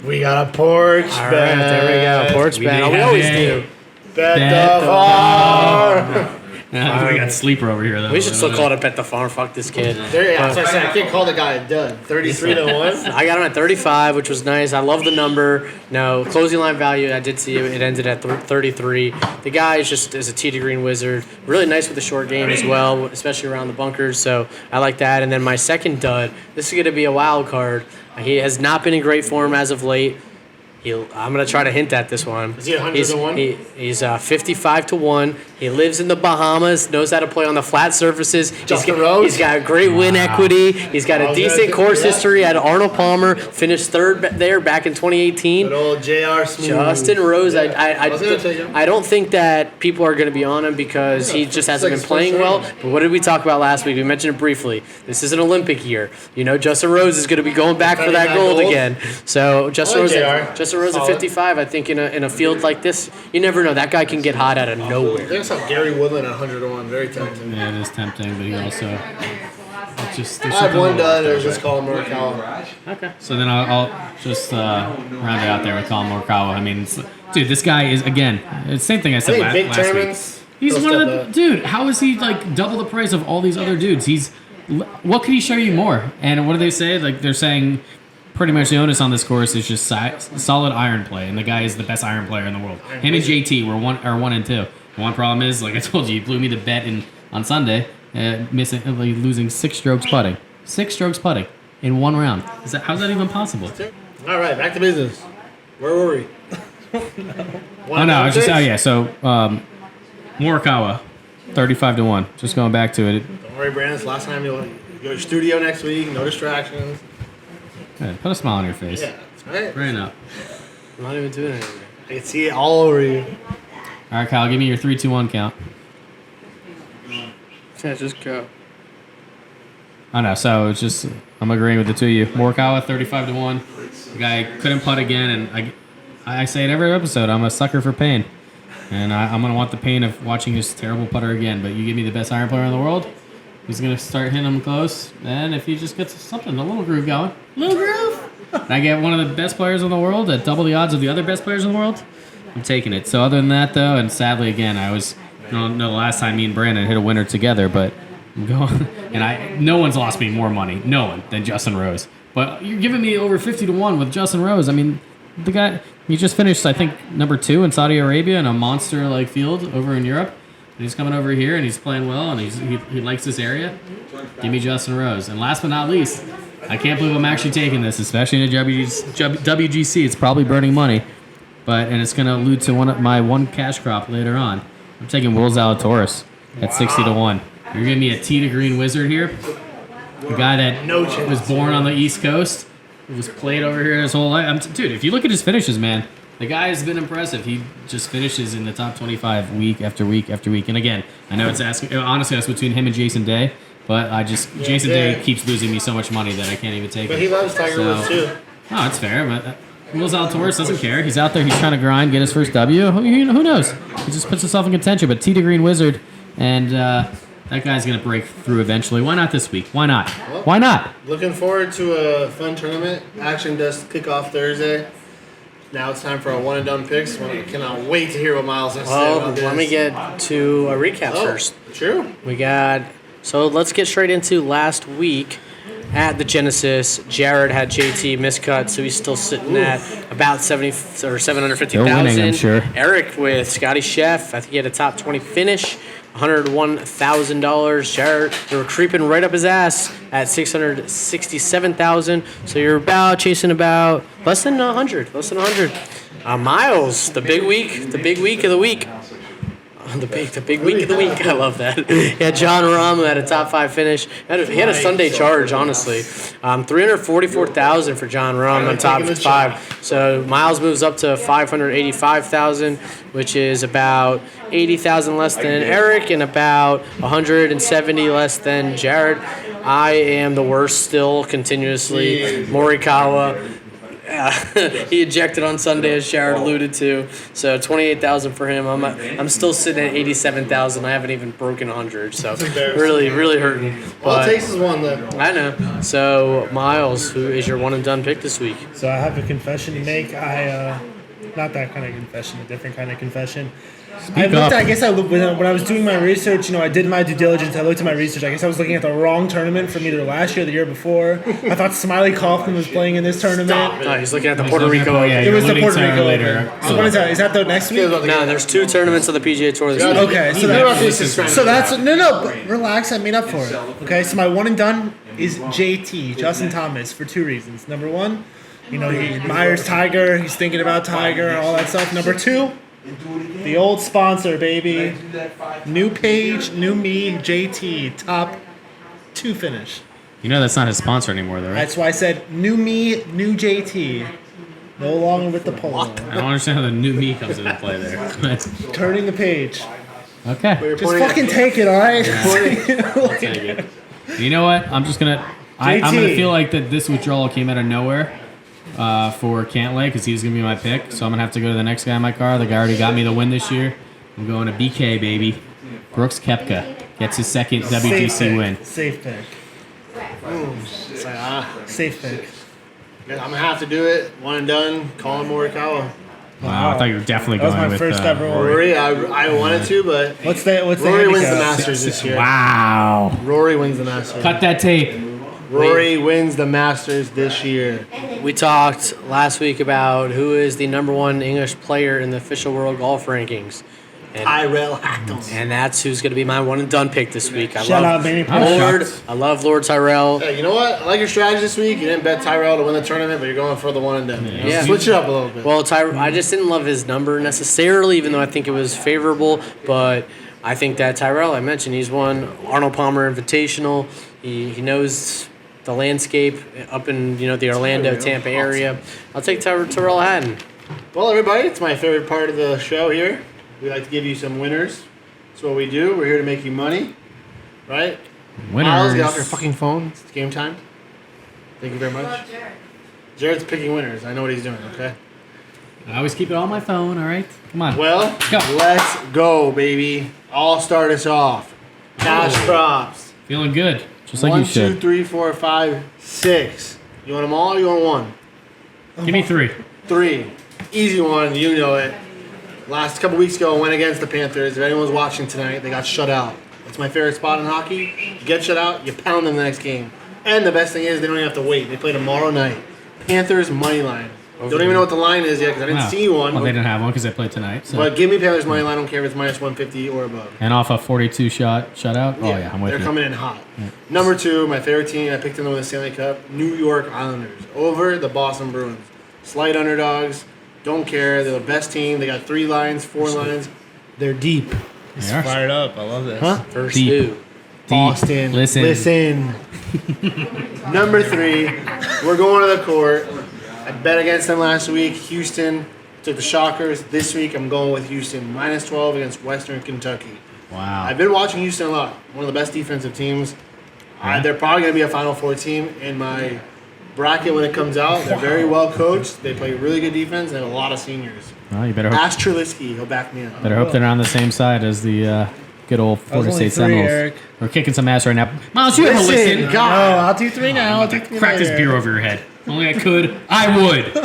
We got a porch All right, bet. there we go. Porch bet. may We have always a- do. Bet Bet the the farm. we got sleeper over here, though. We should still call it a bet the farm. Fuck this kid. That's what I said. I can't call the guy a dud. 33-1. I got him at 35, which was nice. I love the number. No, closing line value, I did see it ended at 33. The guy is a tee to green wizard. Really nice with the short game as well, especially around the bunkers. So I like that. And then my second dud, this is going to be a wild card. He has not been in great form as of late. I'm going to try to hint at this one. Is he 100-1? He's 55-1. He lives in the Bahamas, knows how to play on the flat surfaces. Justin Rose? He's got great win equity. He's got a decent course history at Arnold Palmer. Finished third there back in 2018. Good old J.R. Smooth. Justin Rose, I was gonna take him. I don't think that people are going to be on him because he just hasn't been playing well. But what did we talk about last week? We mentioned it briefly. This is an Olympic year. You know, Justin Rose is going to be going back for that gold again. So Justin Rose at 55, I think in a field like this, you never know. That guy can get hot out of nowhere. There's some Gary Woodland at 100-1. Very tempting. Yeah, it is tempting, but he also. There's I have something one about dud. it. Or just call him Morikawa. Okay. So then I'll just round it out there with Colin Morikawa. I mean, dude, this guy is, again, it's the same thing I I said think big last week. tournaments. He's he'll one of step the up. dude. How is he like double the price of all these other dudes? What could he show you more? And what do they say? Like they're saying, pretty much the onus on this course is just solid iron play, and the guy is the best iron player in the world. Him and JT were 1 and 2. The one problem is, like I told you, he blew me the bet on Sunday, losing 6 strokes putting. 6 strokes putting in 1 round. How's that even possible? All right, back to business. Where were we? Oh no, it's just So Morikawa, 35-1. Just going back to it. Don't worry, Brandon. It's the last time you'll go to studio next week. No distractions. Hey, put a smile on your face. Yeah, that's right. Bring it up. I'm not even doing anything. I can see it all over you. All right, Kyle, give me your 3-2-1 count. Yeah, just go. Oh no, so it's just I'm agreeing with the two of you. Morikawa 35-1. The guy couldn't putt again, and I say it every episode. I'm a sucker for pain, and I'm gonna want the pain of watching his terrible putter again. But you give me the best iron player in the world, he's gonna start hitting him close, and if he just gets something, a little groove going, and I get one of the best players in the world at double the odds of the other best players in the world, I'm taking it. So other than that, though, and sadly again, I was the last time me and Brandon hit a winner together, but. I'm going, and no one's lost me more money, no one, than Justin Rose. But you're giving me over 50-1 with Justin Rose. I mean, the guy, he just finished, I think, number 2 in Saudi Arabia in a monster-like field over in Europe. And he's coming over here, and he's playing well, and he likes this area. Give me Justin Rose. And last but not least, I can't believe I'm actually taking this, especially in a WGC. It's probably burning money, and it's going to allude to my one cash crop later on. I'm taking Will Zalatoris at 60-1. You're giving me a tee to green wizard here. A guy that was born on the East Coast, was played over here his whole life. Dude, if you look at his finishes, man, the guy has been impressive. He just finishes in the top 25 week after week after week. And again, I know it's honestly that's between him and Jason Day, but Jason Day keeps losing me so much money that I can't even take it. But he loves Tiger Woods too. Oh, it's fair, but Will Zalatoris doesn't care. He's out there. He's trying to grind, get his first W. Who knows? He just puts himself in contention. But tee to green wizard, and that guy's going to break through eventually. Why not this week? Why not? Well, Why not? Looking forward to a fun tournament. Action does kick off Thursday. Now it's time for our one and done picks. I cannot wait to hear what Miles has to say Well, about this. let me get to a recap first. True. So let's get straight into last week. at the Genesis. Jared had JT miscut, so he's still sitting at about 70 or 750,000. They're winning, I'm sure. Eric with Scotty Chef, I think he had a top 20 finish. $101,000. Jared, they were creeping right up his ass at 667,000. So you're about chasing about less than 100. Miles, the big week of the week. The big week of the week. I love that. Yeah, John Rahm had a top 5 finish. He had a Sunday charge, honestly. 344,000 for John Rahm on top 5. So Miles moves up to 585,000, which is about 80,000 less than Eric and about 170 less than Jared. I am the worst still, continuously. Morikawa. He ejected on Sunday, as Jared alluded to. So 28,000 for him. I'm still sitting at 87,000. I haven't even broken 100. So really hurting. All it takes is one, though. I know. So Miles, who is your one and done pick this week? So I have a confession to make. Not that kind of confession, a different kind of confession. When I was doing my research, I did my due diligence. I looked at my research. I guess I was looking at the wrong tournament from either last year or the year before. I thought Smiley Kaufman was playing in this tournament. Oh, he's looking at the Puerto Rico. Yeah, It was the Puerto Rico later. Open. So what is that? Is that the next week? No, there's 2 tournaments of the PGA Tour this week. Okay, so that's but relax. I made up for it. Okay, so my one and done is JT, Justin Thomas, for 2 reasons. Number 1, he admires Tiger. He's thinking about Tiger, all that stuff. Number 2, the old sponsor, baby. New page, new me, JT, top 2 finish. That's not his sponsor anymore, though, right? That's why I said new me, new JT. No longer with the polo. I don't understand how the new me comes into play there. Turning the page. Okay. Just fucking take it, all right? Take it. You know what? I'm just gonna. I'm gonna feel like that this withdrawal came out of nowhere for Cantlay because he's gonna be my pick. So I'm gonna have to go to the next guy in my car. The guy already got me the win this year. I'm going to BK, baby. Brooks Koepka gets his second WGC win. Safe pick. Safe pick. I'm going to have to do it. One and done. Colin Morikawa. Wow, I thought you were definitely That was going my with first ever Rory, I wanted to, but What's the Rory wins the handicap? Masters this year. Wow. Rory wins the Masters. Cut that tape. Rory wins the Masters this year. We talked last week about who is the number 1 English player in the official world golf rankings. Tyrell Hatton. And that's who's going to be my one and done pick this week. Shout out, baby. I love Lord Tyrell. Hey, you know what? I like your strategy this week. You didn't bet Tyrell to win the tournament, but you're going for the one and done. Yeah. Switch it up a little bit. Well, I just didn't love his number necessarily, even though I think it was favorable. But I think that Tyrell, I mentioned, he's won Arnold Palmer Invitational. He knows the landscape up in the Orlando, Tampa area. I'll take Tyrell Hatton. Well, everybody, it's my favorite part of the show here. We like to give you some winners. That's what we do. We're here to make you money, right? Winners. Miles, get off your fucking phone. It's game time. Thank you very much. Love Jared. Jared's picking winners. I know what he's doing, okay? I always keep it on my phone, all right? Come on. Well, Go. let's go, baby. I'll start us off. Cash props. Feeling good. Just like 1, you should. 2, 3, 4, 5, 6. You want them all or you want one? Give me 3. 3. Easy one. You know it. Last couple weeks ago, I went against the Panthers. If anyone's watching tonight, they got shut out. That's my favorite spot in hockey. You get shut out, you pound them the next game. And the best thing is, they don't even have to wait. They play tomorrow night. Panthers money line. Don't even know what the line is yet because I didn't see one. Well, they didn't have one because they played tonight. So. But give me Panthers money line. I don't care if it's minus 150 or above. And off a 42 shot shutout? Oh, yeah, I'm with They're you. coming in hot. Yeah. Number 2, my favorite team. I picked them to win the Stanley Cup. New York Islanders over the Boston Bruins. Slight underdogs. Don't care. They're the best team. They got 3 lines, 4 lines. They're deep. It's fired up. I love this. Huh? First Deep. 2. Boston. Listen. Number 3, we're going to the court. I bet against them last week. Houston took the Shockers. This week, I'm going with Houston. Minus 12 against Western Kentucky. Wow. I've been watching Houston a lot. One of the best defensive teams. They're probably going to be a Final Four team in my bracket when it comes out. They're very well coached. They play really good defense. They have a lot of seniors. Well, you better hope, Ask Trubisky. He'll back me up. better hope they're on the same side as the good old Florida only State 3, Seminoles. Eric. We're kicking some ass right now. Miles, you ever listen? No, I'll do 3 now. I'll do 3 Crack this later. beer over your head. Only I could, I would.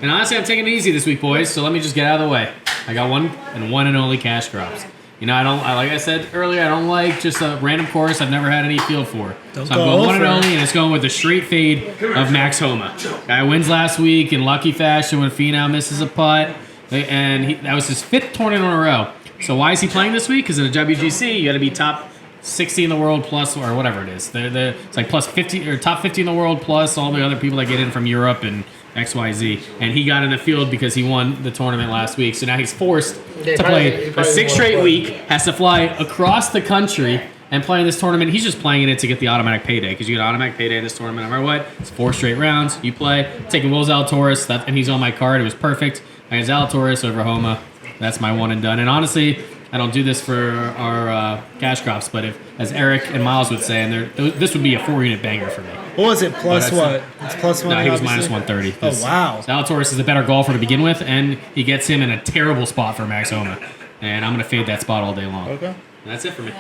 And honestly, I'm taking it easy this week, boys. So let me just get out of the way. I got one and only cash crops. You know, like I said earlier, I don't like just a random course I've never had any feel for. Don't so I'm go going one and over. only, and it's going with the straight fade of Max Homa. Guy wins last week in lucky fashion when Finau misses a putt, and that was his 5th tournament in a row. So why is he playing this week? Because in the WGC, you got to be top 60 in the world plus, or whatever it is. It's like plus 50 or top 50 in the world plus all the other people that get in from Europe and XYZ. And he got in the field because he won the tournament last week. So now he's forced to play a 6 straight week, has to fly across the country and play in this tournament. He's just playing in it to get the automatic payday because you get automatic payday in this tournament no matter what. It's 4 straight rounds. You play. Taking Will Zalatoris, and he's on my card. It was perfect. I got Zalatoris over Homa. That's my one and done. And honestly, I don't do this for our cash crops, but as Eric and Miles would say, this would be a 4-unit banger for me. What was it? Plus what? It's plus 1. No, he was obviously? minus 130. Oh, wow. Zalatoris is a better golfer to begin with, and he gets him in a terrible spot for Max Homa. And I'm going to fade that spot all day long. Okay. And that's it for me.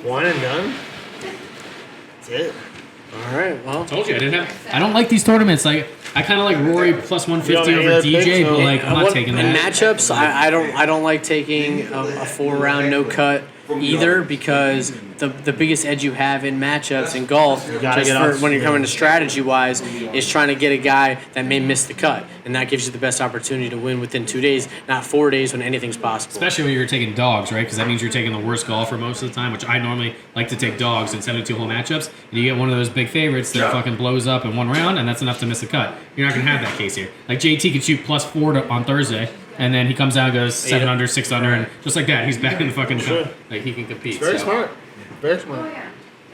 One and done. That's it. All right. Well, Told you I don't like these tournaments. Like I kind of like Rory plus 150 You don't over have any other DJ, picks, but no? like I'm not taking in that. matchups, I don't like taking a 4-round no cut either because the biggest edge you have in matchups in golf, gotta get off. when you're coming to strategy wise, is trying to get a guy that may miss the cut, and that gives you the best opportunity to win within 2 days, not 4 days when anything's possible. Especially when you're taking dogs, right? Because that means you're taking the worst golfer most of the time, which I normally like to take dogs in 72-hole matchups. And you get one of those big favorites that fucking blows up in one round, and that's enough to miss a cut. You're not going to have that case here. Like JT could shoot plus 4 on Thursday, and then he comes out and goes 7 under, 6 under, and just like that, he's back in the fucking Sure. like he can compete. Very so. smart. Very Oh, smart. yeah.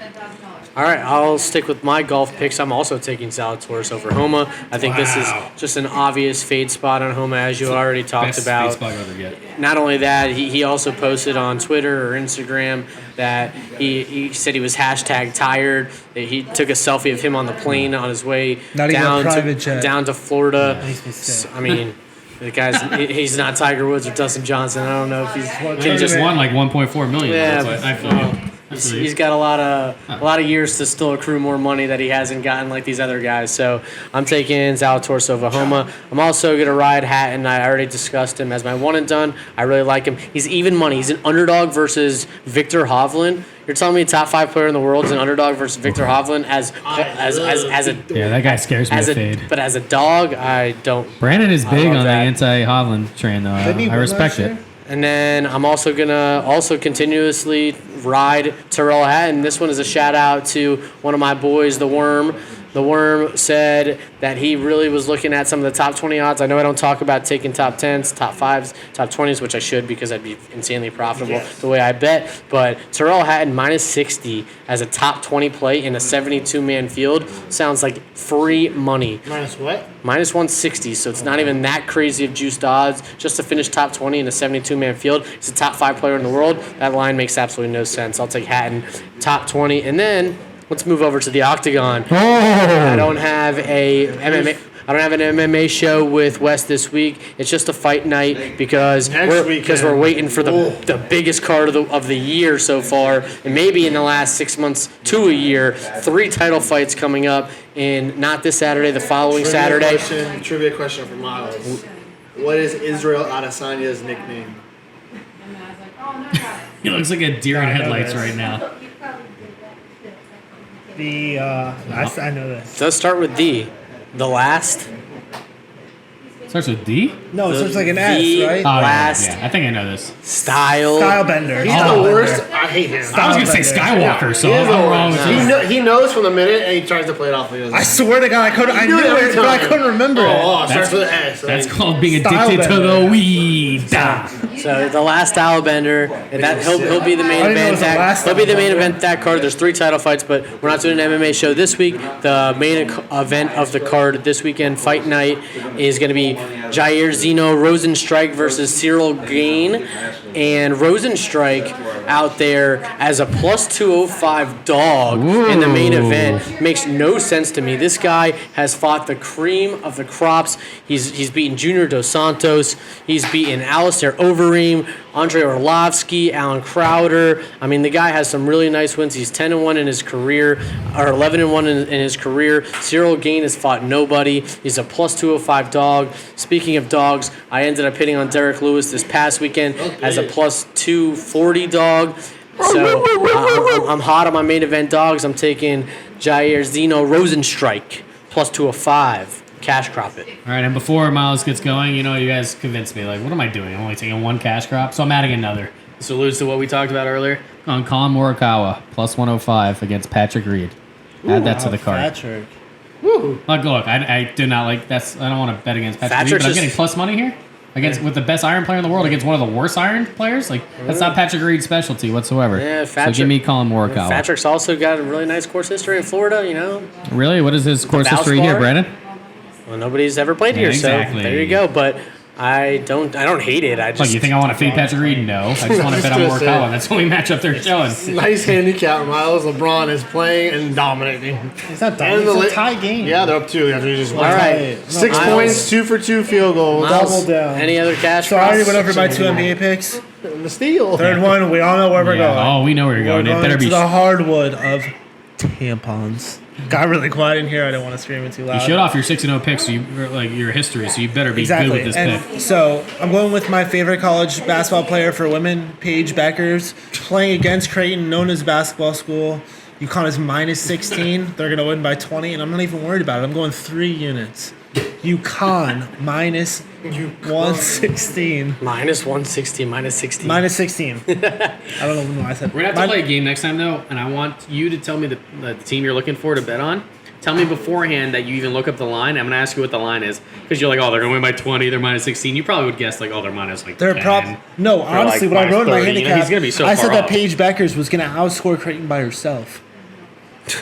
$10,000. All right, I'll stick with my golf picks. I'm also taking Zalatoris over Homa. I think this is just an obvious fade spot on Homa, as you already talked Best about. fade spot I've ever get. Not only that, he also posted on Twitter or Instagram that he said he was hashtag tired. That he took a selfie of him on the plane on his way Not even a down private jet. down to Florida. Makes me sick. I mean, the guy's he's not Tiger Woods or Dustin Johnson. I don't know if he's He just won like 1.4 million. Yeah, but I feel you. He's got a lot of years to still accrue more money that he hasn't gotten like these other guys. So I'm taking Zalatoris over Homa. I'm also gonna ride Hatton. I already discussed him as my one and done. I really like him. He's even money. He's an underdog versus Victor Hovland. You're telling me a top 5 player in the world is an underdog versus Victor Hovland as a Yeah, that guy scares me as to a fade. but as a dog, I don't. Brandon is big love on the that. anti-Hovland train, though. Didn't he I win respect last it. year? And then I'm also gonna continuously ride Tyrrell Hatton. This one is a shout out to one of my boys, the Worm. The Worm said that he really was looking at some of the top 20 odds. I know I don't talk about taking top 10s, top 5s, top 20s, which I should because I'd be insanely profitable the way I bet. But Tyrrell Hatton minus 60 as a top 20 play in a 72-man field sounds like free money. Minus what? Minus 160, so it's not even that crazy of juiced odds. Just to finish top 20 in a 72-man field, he's a top 5 player in the world. That line makes absolutely no sense. I'll take Hatton, top 20. And then let's move over to the Octagon. I don't have an MMA show with Wes this week. It's just a fight night because we're waiting for the biggest card of the year so far, and maybe in the last 6 months to a year. 3 title fights coming up, in not this Saturday, the following Saturday. Trivia question for Miles. What is Israel Adesanya's nickname? And I was like, oh, no, got it. He looks like a deer in I know headlights this. right now. You probably did that. I know this. Does start with D. The last. Starts with D? No, it starts like an The S, right? Oh, last yeah. I think I know this. style. Stylebender. He's Oh, the worst. I hate him. I was going to say Skywalker, so He is the I'm wrong with worst. you. He knows from the minute, and he tries to play it off. I swear to God, I do knew it every it, but I time. couldn't remember it. Oh, it starts with an S. That's called being addicted to Stylebender. the weed. So the last Stylebender, and that he'll be the main I didn't know it event. was the last He'll be the main Stylebender. event that card. There's 3 title fights, but we're not doing an MMA show this week. The main event of the card this weekend, fight night, is going to be Jairzino Rosenstrike versus Cyril Gaine, and Rosenstrike out there as a plus 205 dog in the main event makes no sense to me. This guy has fought the cream of the crops. He's beaten Junior Dos Santos. He's beaten Alistair Overeem. Overeem, Andre Orlovsky, Alan Crowder. I mean, the guy has some really nice wins. He's 10-1 in his career, or 11-1 in his career. Cyril Gaine has fought nobody. He's a plus 205 dog. Speaking of dogs, I ended up hitting on Derek Lewis this past weekend as a plus 240 dog. So I'm hot on my main event dogs. I'm taking Jairzino Rosen strike plus 205. Cash crop it. All right, and before Miles gets going, you guys convinced me. Like, what am I doing? I'm only taking one cash crop, so I'm adding another. This alludes to what we talked about earlier. On Colin Morikawa, plus 105 against Patrick Reed. Add that to the card. Patrick. Look, I do not like that's. I don't want to bet against Patrick Reed, but I'm getting plus money here with the best iron player in the world against one of the worst iron players. Like, that's not Patrick Reed's specialty whatsoever. Yeah, so give me Colin Morikawa. Patrick's also got a really nice course history in Florida. Really, what is his course history here, Brandon? Well, nobody's ever played here, exactly. So there you go. But I don't hate it. I just. Like, you think I want to fade Patrick Reed? No, I just want to bet on Morikawa. That's the only matchup they're showing. Nice handicap, Miles. LeBron is playing and dominating. It's not dominating. It's a tie game. Yeah, they're up 2 after you just won. All right. 6 Miles, points, 2 for 2 field goals. Double down. Any other cash? So I already crops? went over my 2 NBA picks. The steal. Third one, we all know where we're going. Oh, we know where you're going. We're It better to be. the hardwood of tampons. Got really quiet in here. I didn't want to scream it too loud. You showed off your 6-0 picks, so your history, so you better be good with this pick. So I'm going with my favorite college basketball player for women, Paige Beckers, playing against Creighton, known as basketball school. UConn is minus 16. They're going to win by 20, and I'm not even worried about it. I'm going 3 units. UConn minus 116. Minus 160, minus 16. Minus 16. I don't know why I said. We're going to have to play a game next time, though, and I want you to tell me the team you're looking for to bet on. Tell me beforehand that you even look up the line. I'm going to ask you what the line is. Because you're like, oh, they're going to win by 20, they're minus 16. You probably would guess, like, oh, they're minus, like, They're 10. No, honestly, like when I wrote in my 30, handicap, he's gonna be so I said far that off. Paige Beckers was going to outscore Creighton by herself.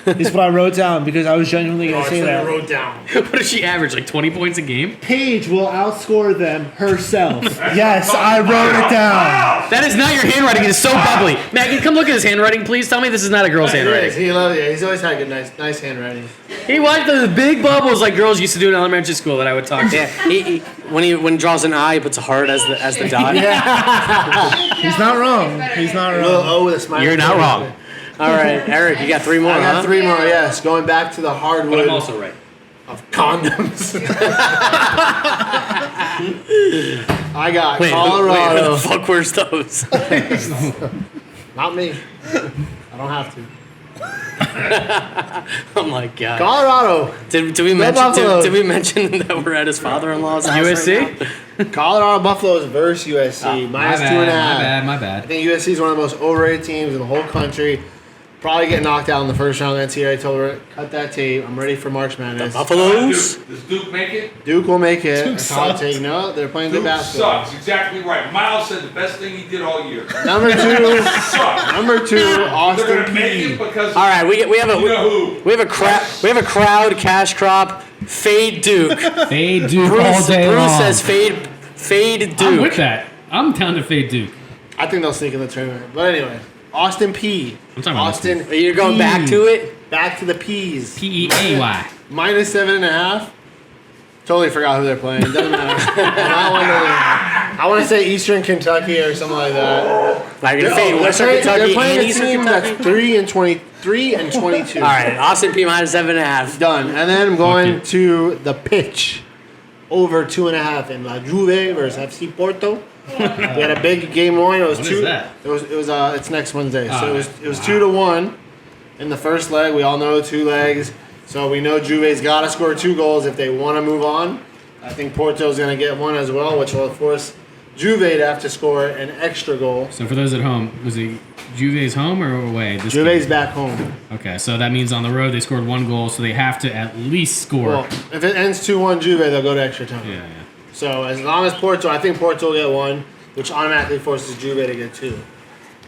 Is what I wrote down because I was genuinely going to say that. wrote down. What does she average, like 20 points a game? Paige will outscore them herself. Yes, I wrote it down. That is not your handwriting. It is so bubbly. Maggie, come look at his handwriting, please. Tell me this is not a girl's handwriting. He loves it. He's always had good, nice handwriting. He wants those big bubbles like girls used to do in elementary school that I would talk to. Yeah, when he draws an eye, he puts a heart as the dot. He's not wrong. He's not A little wrong. O with a smile. You're not wrong. All right, Eric, you got 3 more, I got huh? 3 more, yes. Going back to the But hardwood I'm also right. of condoms. I got Wait, who Colorado. the fuck where's those? Not me. I don't have to. Oh my god. Colorado. Did we mention that we're at his father-in-law's house? USC? Right Colorado Buffaloes versus USC. minus 2.5. My I bad. think USC is one of the most overrated teams in the whole country. Probably get knocked out in the first round of the NCAA. I told her, cut that tape. I'm ready for March Madness. Buffaloes? Does Duke make it? Duke will make it. Duke Hot sucks. take. No, they're playing good Duke basketball. sucks. Exactly right. Miles said the best thing he did all year. Number 2, Sucks. number 2, They're Austin gonna make P. it because All right, we have you know who. a crowd cash crop. Fade Duke. Fade Duke all Bruce day long. says fade Duke. I'm with that. I'm down to fade Duke. I think they'll sneak in the tournament. But anyway, Austin P. I'm talking about Austin. You're going back to it? Back to the P's. P-E-A-Y. minus 7.5. Totally forgot who they're playing. Doesn't matter. I want to say Eastern Kentucky or something like that. Like you're fading Western They're Kentucky playing and a Eastern team Kentucky? that's 3 and 22. All right, Austin P minus 7.5. Done. And then I'm going Okay. to the pitch. Over 2.5 in La Juve versus FC Porto. We had a big game 1. It was When two. is that? It's next Wednesday. Oh, So it was 2-1 in the first leg. We all know 2 legs. So we know Juve's got to score 2 goals if they want to move on. I think Porto's going to get 1 as well, which will force Juve to have to score an extra goal. So for those at home, was it Juve's home or away? This Juve's game? back home. Okay, so that means on the road they scored 1 goal, so they have to at least score. Well, if it ends 2-1 Juve, they'll go to extra time. Yeah. So as long as Porto, I think Porto will get 1, which automatically forces Juve to get 2.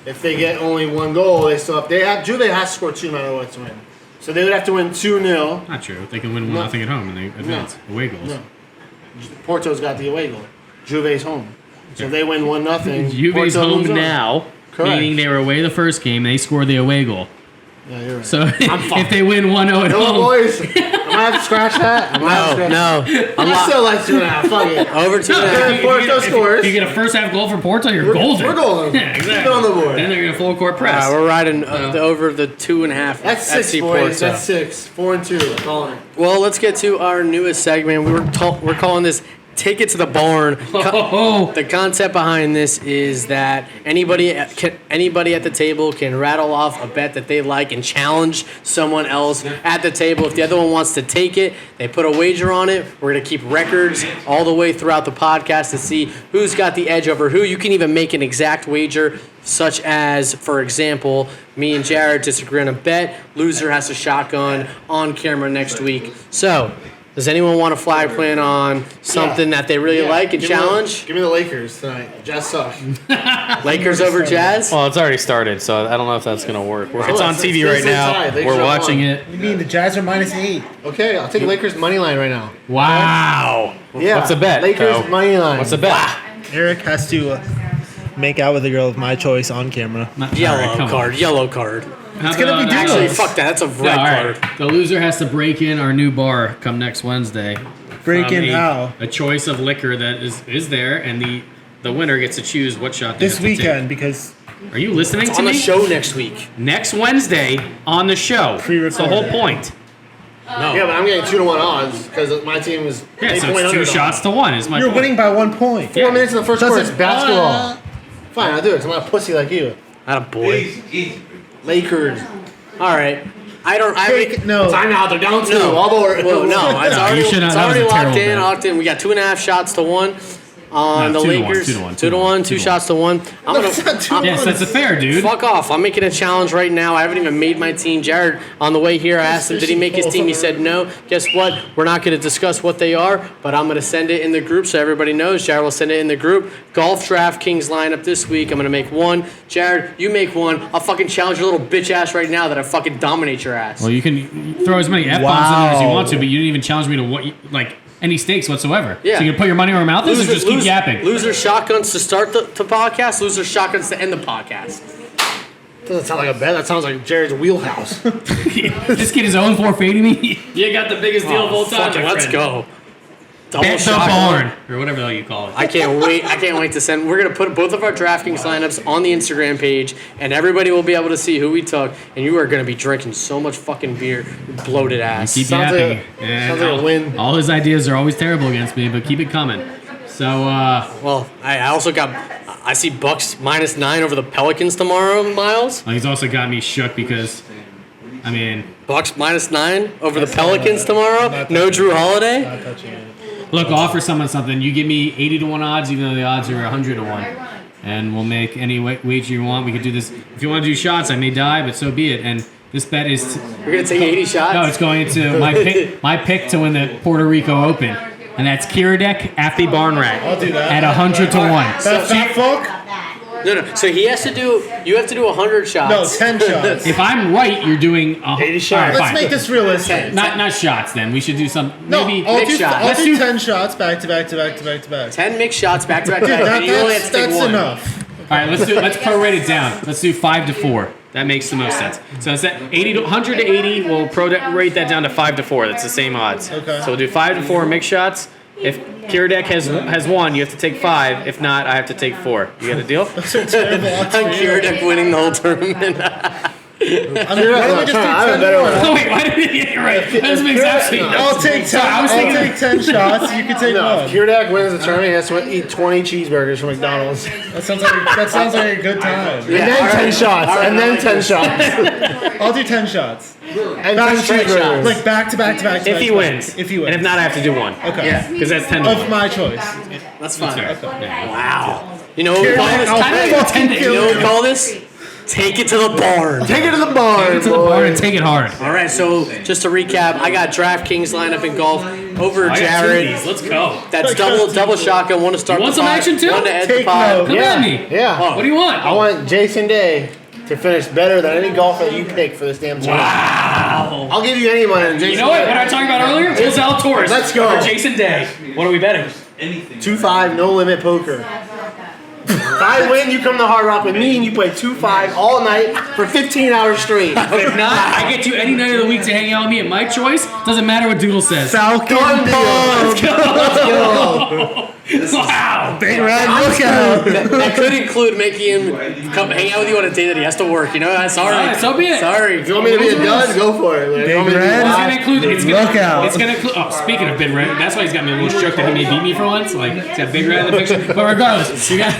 If they get only 1 goal, Juve has to score 2 no matter what to win. So they would have to win 2-0. Not true. They can win 1-0 at home and they advance. Away goals. No. Porto's got the away goal. Juve's home. So if they win 1-0. Juve's Porto home moves on. now, Correct. meaning they were away the first game. They scored the away goal. Yeah, you're right. So if they win 1-0 at You know what, home, boys? I'm I have to scratch that? No. I still like 2.5. Fuck it. Over 2.5. Porto scores. If you get a first half goal for Porto, you're golden. We're golden. Yeah, exactly. Keep it on the board. Then they're going to full court press. We're riding over the 2.5. That's 6, FC boys. Porto. That's 6. 4 and 2. Calling it. Well, let's get to our newest segment. We're calling this "Take It to the Barn." The concept behind this is that anybody at the table can rattle off a bet that they like and challenge someone else at the table. If the other one wants to take it, they put a wager on it. We're gonna keep records all the way throughout the podcast to see who's got the edge over who. You can even make an exact wager, such as, for example, me and Jared disagree on a bet. Loser has a shotgun on camera next week. So, does anyone want to flag plan on something that they really like and challenge? Give me the Lakers tonight. Jazz suck. Lakers over Jazz? Well, it's already started, so I don't know if that's going to work. It's on TV right now. We're watching it. You mean the Jazz are -8? Okay, I'll take Lakers money line right now. Wow. Yeah. What's the bet, Lakers Toe? money line. What's the bet? Eric has to make out with a girl of my choice on camera. Yellow card. It's gonna be Actually, Duos. fuck that. That's a red card. The loser has to break in our new bar come next Wednesday. Break in a, how? A choice of liquor that is there, and the winner gets to choose what shot they This have to weekend because take. Are you listening It's to on me? the show next week. Next Wednesday on the show. That's the whole point. Yeah, but I'm getting 2-1 odds because my team is. Yeah, 8 so point it's 2 underdog. shots to 1 is my you're point. winning by 1 point. 4 minutes in the first quarter. It's Doesn't- basketball. Fine, I'll do it. 'Cause I'm not a pussy like you. Not a boy. Easy. Lakers. All right. No. Time out. They're down 2. No. All board. Well, no, it's No, already, you should not- it's that was already a locked terrible in. bet. Locked in. We got 2.5 shots to 1 on No, the 2 to 1, Lakers. 2 to 1, 2 to 1. 2 shots to 1. I'm gonna. Yes, that's a fair, dude. Fuck off. I'm making a challenge right now. I haven't even made my team. Jared, on the way here, I asked him, did he make his team? He said no. Guess what? We're not going to discuss what they are, but I'm going to send it in the group so everybody knows. Jared will send it in the group. Golf DraftKings lineup this week. I'm going to make 1. Jared, you make 1. I'll fucking challenge your little bitch ass right now that I fucking dominate your ass. Well, you can throw as many F-bombs in there as you want to, but you didn't even challenge me to any stakes whatsoever. Yeah. So you can put your money where your mouth is or just keep yapping. Loser shotguns to start the podcast, loser shotguns to end the podcast. Doesn't sound like a bet. That sounds like Jared's wheelhouse. This kid is 0-4 fading me. You got the biggest deal of all time. Fucking let's go. Double Bet the shotgun. barn, or whatever the hell you call it. I can't wait. I can't wait to send. We're gonna put both of our DraftKings lineups on the Instagram page, and everybody will be able to see who we took. And you are gonna be drinking so much fucking beer, you bloated ass. Keep Sounds yapping. like And a win. all his ideas are always terrible against me, but keep it coming. So, Well, I also got. I see Bucks -9 over the Pelicans tomorrow. Miles. he's also got me shook because, I mean, Bucks -9 over the Pelicans tomorrow. No Drew Holiday. Not touching it. look, I'll offer someone something. You give me 80 to 1 odds, even though the odds are 100 to 1. And we'll make any wager you want. We could do this. If you want to do shots, I may die, but so be it. And this bet is... We're gonna take 80 shots. No, it's going into my pick to win the Puerto Rico Open. And that's Kiradek at the Barn Rat. I'll do that. At 100 to 1. That fat fuck? No. So he has to do. You have to do 100 shots. No, 10 shots. If I'm right, you're doing 80 shots. All right, Let's fine. make this realistic. Not shots then. We should do some No, maybe I'll mixed do, shots. I'll Let's do do- 10 shots back to back to back to back to back. 10 mixed shots back to back to Dude, back. And you only have to take that's one. enough. All right, let's prorate it down. Let's do 5 to 4. That makes the most sense. So instead 80 to 100 to 80, we'll prorate that down to 5 to 4. That's the same odds. Okay. So we'll do 5 to 4 mixed shots. If Kiradek has 1, you have to take 5. If not, I have to take 4. You got a deal? I'm Kiradek winning the whole tournament. Why don't we just do I have a 10 better more? one. Oh wait, why did you get it right? That doesn't make absolutely no I'll take 10. I was I'll thinking- take 10 shots. You can take No, if one. Kiradek wins the tournament, he has to eat 20 cheeseburgers from McDonald's. That sounds like a good time. And then 10 shots. And then 10 shots. I'll do 10 shots. And 10 cheeseburgers. Like back to back to back to If back. he to back. wins. If he wins. And if not, I have to do 1. Okay. Yeah. Because that's 10 to 1. Of my choice. That's fine. That's fair. Yeah. Wow. You know what we call this? I'll Kind of fucking intended. kill You know what you. we call this? Take it to the barn. Take it to the barn. Get to the bar and take it hard. All right, so just to recap, I got DraftKings lineup in golf over I got 2 of Jared. these. Let's go. That's double shotgun. One to start You want the some pod, action too? One to end Take the pod. note. Come Yeah. at me. Yeah. What do you want? I want Jason Day to finish better than any golfer that you pick for this damn tournament. Wow. I'll give you any money on Jason You know what? Day. What I was talking about earlier? Will Zalatoris. Let's go. Or Jason Day. What are we betting? Anything. 2-5, no limit poker. If I win, you come to Hard Rock with me and you play 2-5 all night for 15 hours straight. If not, I get you any night of the week to hang out with me at my choice. Doesn't matter what Doodle says. Falcon Let's go. Wow. Big Red, look out. That could include making him come hang out with you on a day that he has to work. You know, sorry. Alright, so be it. Sorry. If you want me to be a dud, go for it. Like, Big you want me to be Red. It's live? gonna include. Look out. It's gonna include. Oh, speaking of Big Red, that's why he's got me a little shook that he may beat me for once. Like, he's got Big Red in the picture. But regardless, we got.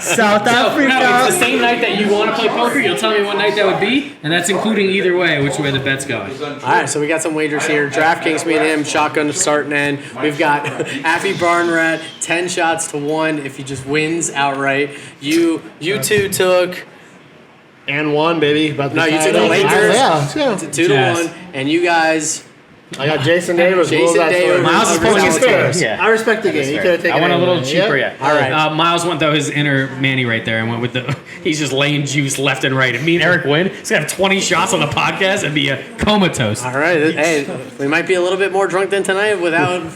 South No, Africa. it's the same night that you want to play poker. You'll tell me what night that would be, and that's including either way, which way the bet's going. All right, so we got some wagers here. DraftKings, me and him, shotgun to start and end. We've got Affy Barnrat, 10 shots to 1 if he just wins outright. You two took And 1, baby. About No, you tie took it the up. Lakers. Yeah, let's go. 2 to Yes. 1, and you guys. I got Jason Davis. Jason Davis. Miles is pulling his fair. fair. I respect the game. You could have taken I went a little anyone. cheaper, yeah. All right. Miles went though his inner Manny right there and went with the. He's just laying juice left and right. And me and Eric win. He's gonna have 20 shots on the podcast and be a comatose. All right, hey, we might be a little bit more drunk than tonight without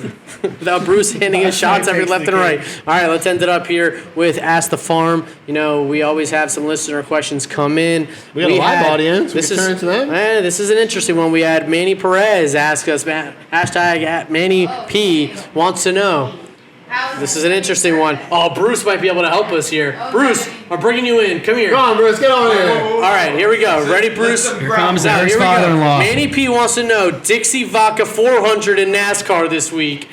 Bruce handing his shots every left and right. All right, let's end it up here with Ask the Farm. You know, we always have some listener questions come in. We got a live audience. We This can is turn to them. This is an interesting one. We had Manny Perez ask us. Hashtag at Manny P wants to know. This is an interesting one. Oh, Bruce might be able to help us here. Bruce, I'm bringing you in. Come here. Come on, Bruce. Get on here. All right, here we go. Ready, Bruce? Here comes Now, Eric's here we go. father-in-law. Manny P wants to know Dixie Vodka 400 in NASCAR this week.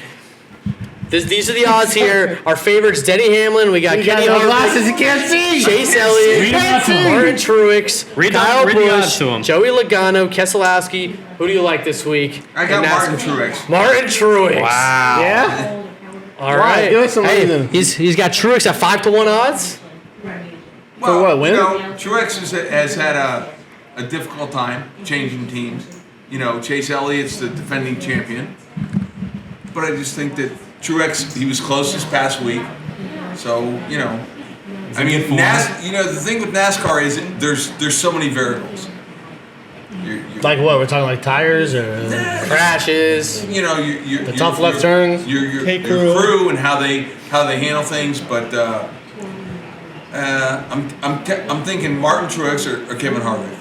These are the odds here. Our favorites: Denny Hamlin. We got You got Kenny no Harvick, glasses. You can't see. Chase Elliott, Read 'em out to him. Martin Truex, Read Kyle the odds Busch, to him. Joey Logano, Keselowski. Who do you like this week? I got in Martin NASCAR? Truex. Martin Truex. Wow. Yeah? All right. Give us some reason. He's got Truex at 5-1 odds. Well, what, win? You know, Truex has had a difficult time changing teams. You know, Chase Elliott's the defending champion. But I just think that Truex, he was close this past week. So, you know, I mean, the thing with NASCAR is there's so many variables. You're, Like what? We're talking like tires or Crashes. you know, your tough left turns? your Hey, crew and how they handle things. But I'm thinking Martin Truex or Kevin Harvick.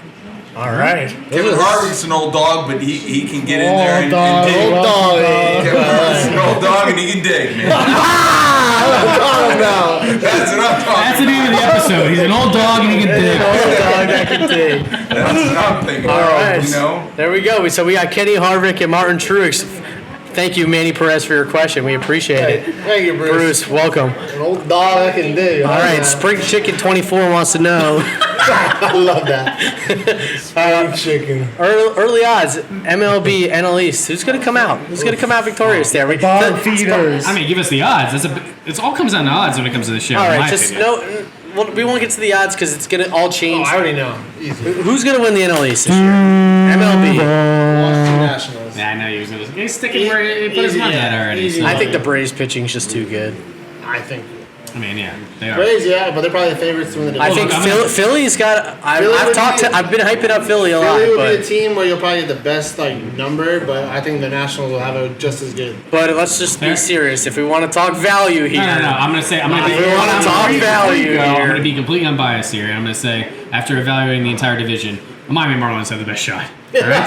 All right. Kevin Harvick's an old dog, but he can get in there and dig. Old dog. Kevin Harvick's an old dog and he can dig, man. That's what I'm talking That's the name of the episode. He's an old dog and he can dig. Old dog that can dig. That's what I'm thinking. All right. You know? There we go. So we got Kenny Harvick and Martin Truex. Thank you, Manny Perez, for your question. We appreciate it. Thank you, Bruce. Bruce, welcome. An old dog that can dig. All right, Spring Chicken 24 wants to know. I love that. Spring chicken. Early odds, MLB, NL East. Who's going to come out? Who's going to come out victorious there? Bottom feeders. I mean, give us the odds. It all comes down to odds when it comes to the show. All in right, my just opinion. well, we won't get to the odds because it's going to all change. I already know. Easy. Who's going to win the NL East this year? MLB. Washington Nationals. Yeah, I know he was going to. He's sticking where he put his money at already. Easy. So. I think the Braves pitching's just too good. I think. I mean, yeah, they are. Braves, yeah, but they're probably the favorites to win the I division. think look, I'm gonna- Philly's got. Philly would I've been hyping up Philly a lot, Philly will be a but team where you'll probably get the best number, but I think the Nationals will have it just as good. let's just be Fair. serious. If we want to talk value here, No. I'm gonna say I'm gonna be. If we wanna talk value I'm here. gonna be completely unbiased here, and I'm gonna say after evaluating the entire division, the Miami Marlins have the best shot. All right?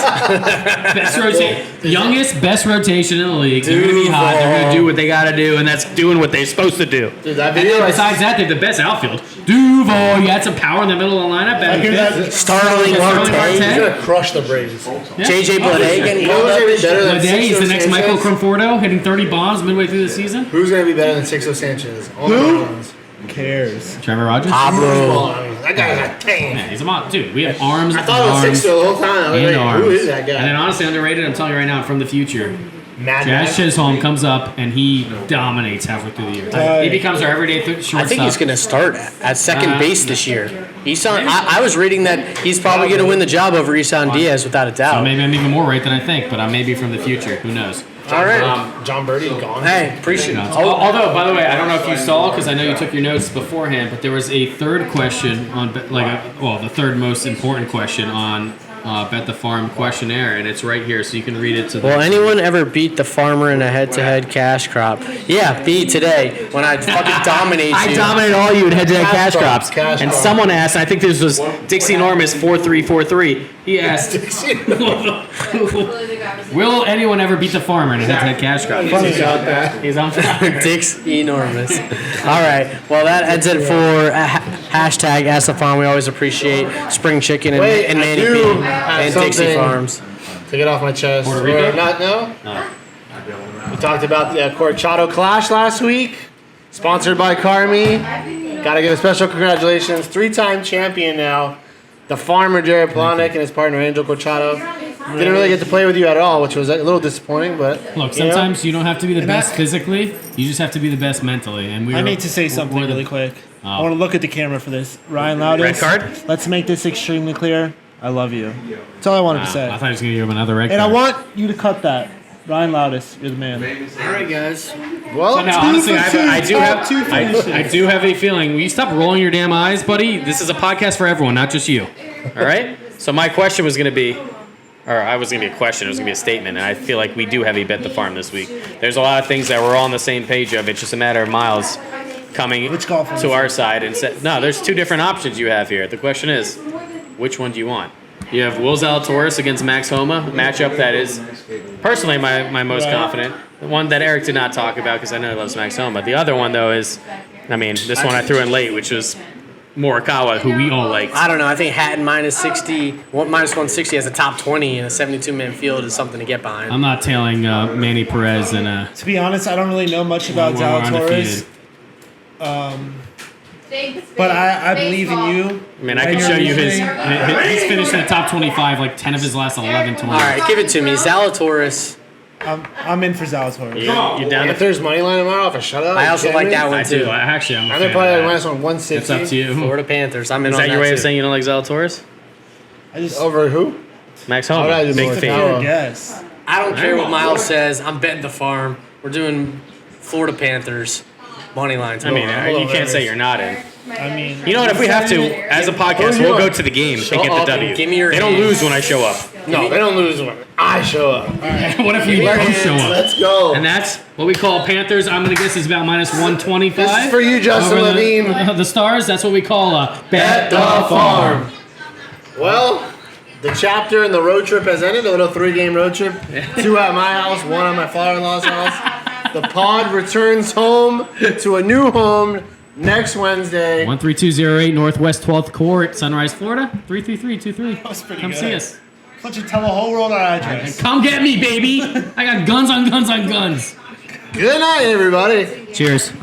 Best rotation, youngest, best rotation in the league. They're gonna be hot. They're gonna do what they gotta do, and that's doing what they're supposed to do. Dude, that And video. then besides that, they have the best outfield. Duval, you had some power in the middle of the lineup. I hear that. Starling Marte, He's gonna crush the Braves. JJ Bleday getting Who's called up. gonna be better than Bleday is the Sixto next Michael Sanchez? Conforto, hitting 30 bombs midway through the season. Who's gonna be better than Sixto Sanchez? All the Marlins. Who cares? Trevor Rogers. Pablo. That guy's a tank. Yeah, he's a mod. Dude, we have arms. I thought it was arms, Sixto the whole time. I was and like, arms. who is that guy? And then honestly underrated, I'm telling you right now, from the future. Mad Jazz Max. Chisholm comes up and he dominates halfway through the year. He becomes our everyday shortstop. I think he's going to start at second base this year. I was reading that he's probably going to win the job over Isan Diaz without a So doubt. maybe I'm even more right than I think, but I'm maybe from the future. Who knows? All right. John Birdie gone. Hey, appreciate it. Although, by the way, I don't know if you saw because I know you took your notes beforehand, but there was a third question on the third most important question on Bet the Farm questionnaire, and it's right here, so you can read it to the. Will anyone ever beat the farmer in a head-to-head cash crop? Yeah, beat today when I fucking dominate you. I dominated all you in head-to-head cash crops. Cash And crop. someone asked, I think this was Dixie Normus 4343. He asked, will anyone ever beat the farmer in a head-to-head cash crop? He's on fire. Dick's enormous. All right. Well, that ends it for hashtag Ask the Farm. We always appreciate Spring Chicken and, Wait, and I Manny do P have and Dixie something Farms. to get off my chest. Puerto Rico? Not, no? We talked about the Corchado Clash last week, sponsored by Carmi. Gotta give a special congratulations. 3-time champion now. The farmer, Jared Plotnik, and his partner, Angel Corchado. Didn't really get to play with you at all, which was a little disappointing, but... Look, you know. sometimes you don't have to be the best physically. You just have to be the best mentally. And I need to say something we're the- really quick. Oh. I want to look at the camera for this. Ryan Loudis. Red card? Let's make this extremely clear. I love you. That's all I wanted to say. I thought he was going to give him another red And I card. want you to cut that. Ryan Loudis, you're the man. All right, guys. Well, But now, honestly, I do have two finishes. I do have a feeling. Will you stop rolling your damn eyes, buddy? This is a podcast for everyone, not just you. All right? So my question was going to be, or I was going to be a question, it was going to be a statement, and I feel like we do have a Bet the Farm this week. There's a lot of things that we're all on the same page of. It's just a matter of Miles coming Which golf one to is our it? side and say, no, there's two different options you have here. The question is, which one do you want? You have Will Zalatoris against Max Homa, a matchup that is personally my most Right. confident. The one that Eric did not talk about because I know he loves Max Homa. The other one, though, is, I mean, this one I threw in late, which was Morikawa, who we all liked. I don't know. I think Hatton minus 160 as a top 20 in a 72-man field is something to get behind. I'm not tailing Manny Perez and To be honest, I don't really know much about we're Zalatoris. undefeated. But I believe in you. I mean, I can show you his. He's finished in the top 25, like 10 of his last 11 tournaments. All right, give it to me. Zalatoris. I'm in for Zalatoris. You're down if to. there's money line tomorrow, if I shut up. I also like that I one, do. too. Actually, I'm a And they're fan probably of like that. minus on 160. It's up to you. Florida Panthers. I'm in Is on that your way of too. saying you don't like Zalatoris? I just Over who? Max How would I Homa, do big North fan. Carolina? guess. I don't care what Miles says. I'm betting the farm. We're doing Florida Panthers money lines. I mean, Hold on, you can't say you're not in. I mean, You know what? If we have to, as a podcast, you we'll want? go to the game and Shut get up the and W. give me your They don't hands. lose when I show up. No, they don't lose when I show up. What if you don't show up? Let's go. And that's what we call Panthers. I'm going to guess is about minus 125. This is for you, Justin Over Levine. The Stars, that's what we call a Bet the Farm. Well, the chapter and the road trip has ended. A little 3-game road trip. 2 at my house, 1 at my father-in-law's house. The pod returns home to a new home next Wednesday. 13208 Northwest 12th Court, Sunrise, Florida. 33323. That was pretty Come good. see us. Why don't you tell the whole world our address? Come get me, baby. I got guns on guns on guns. Good night, everybody. Cheers.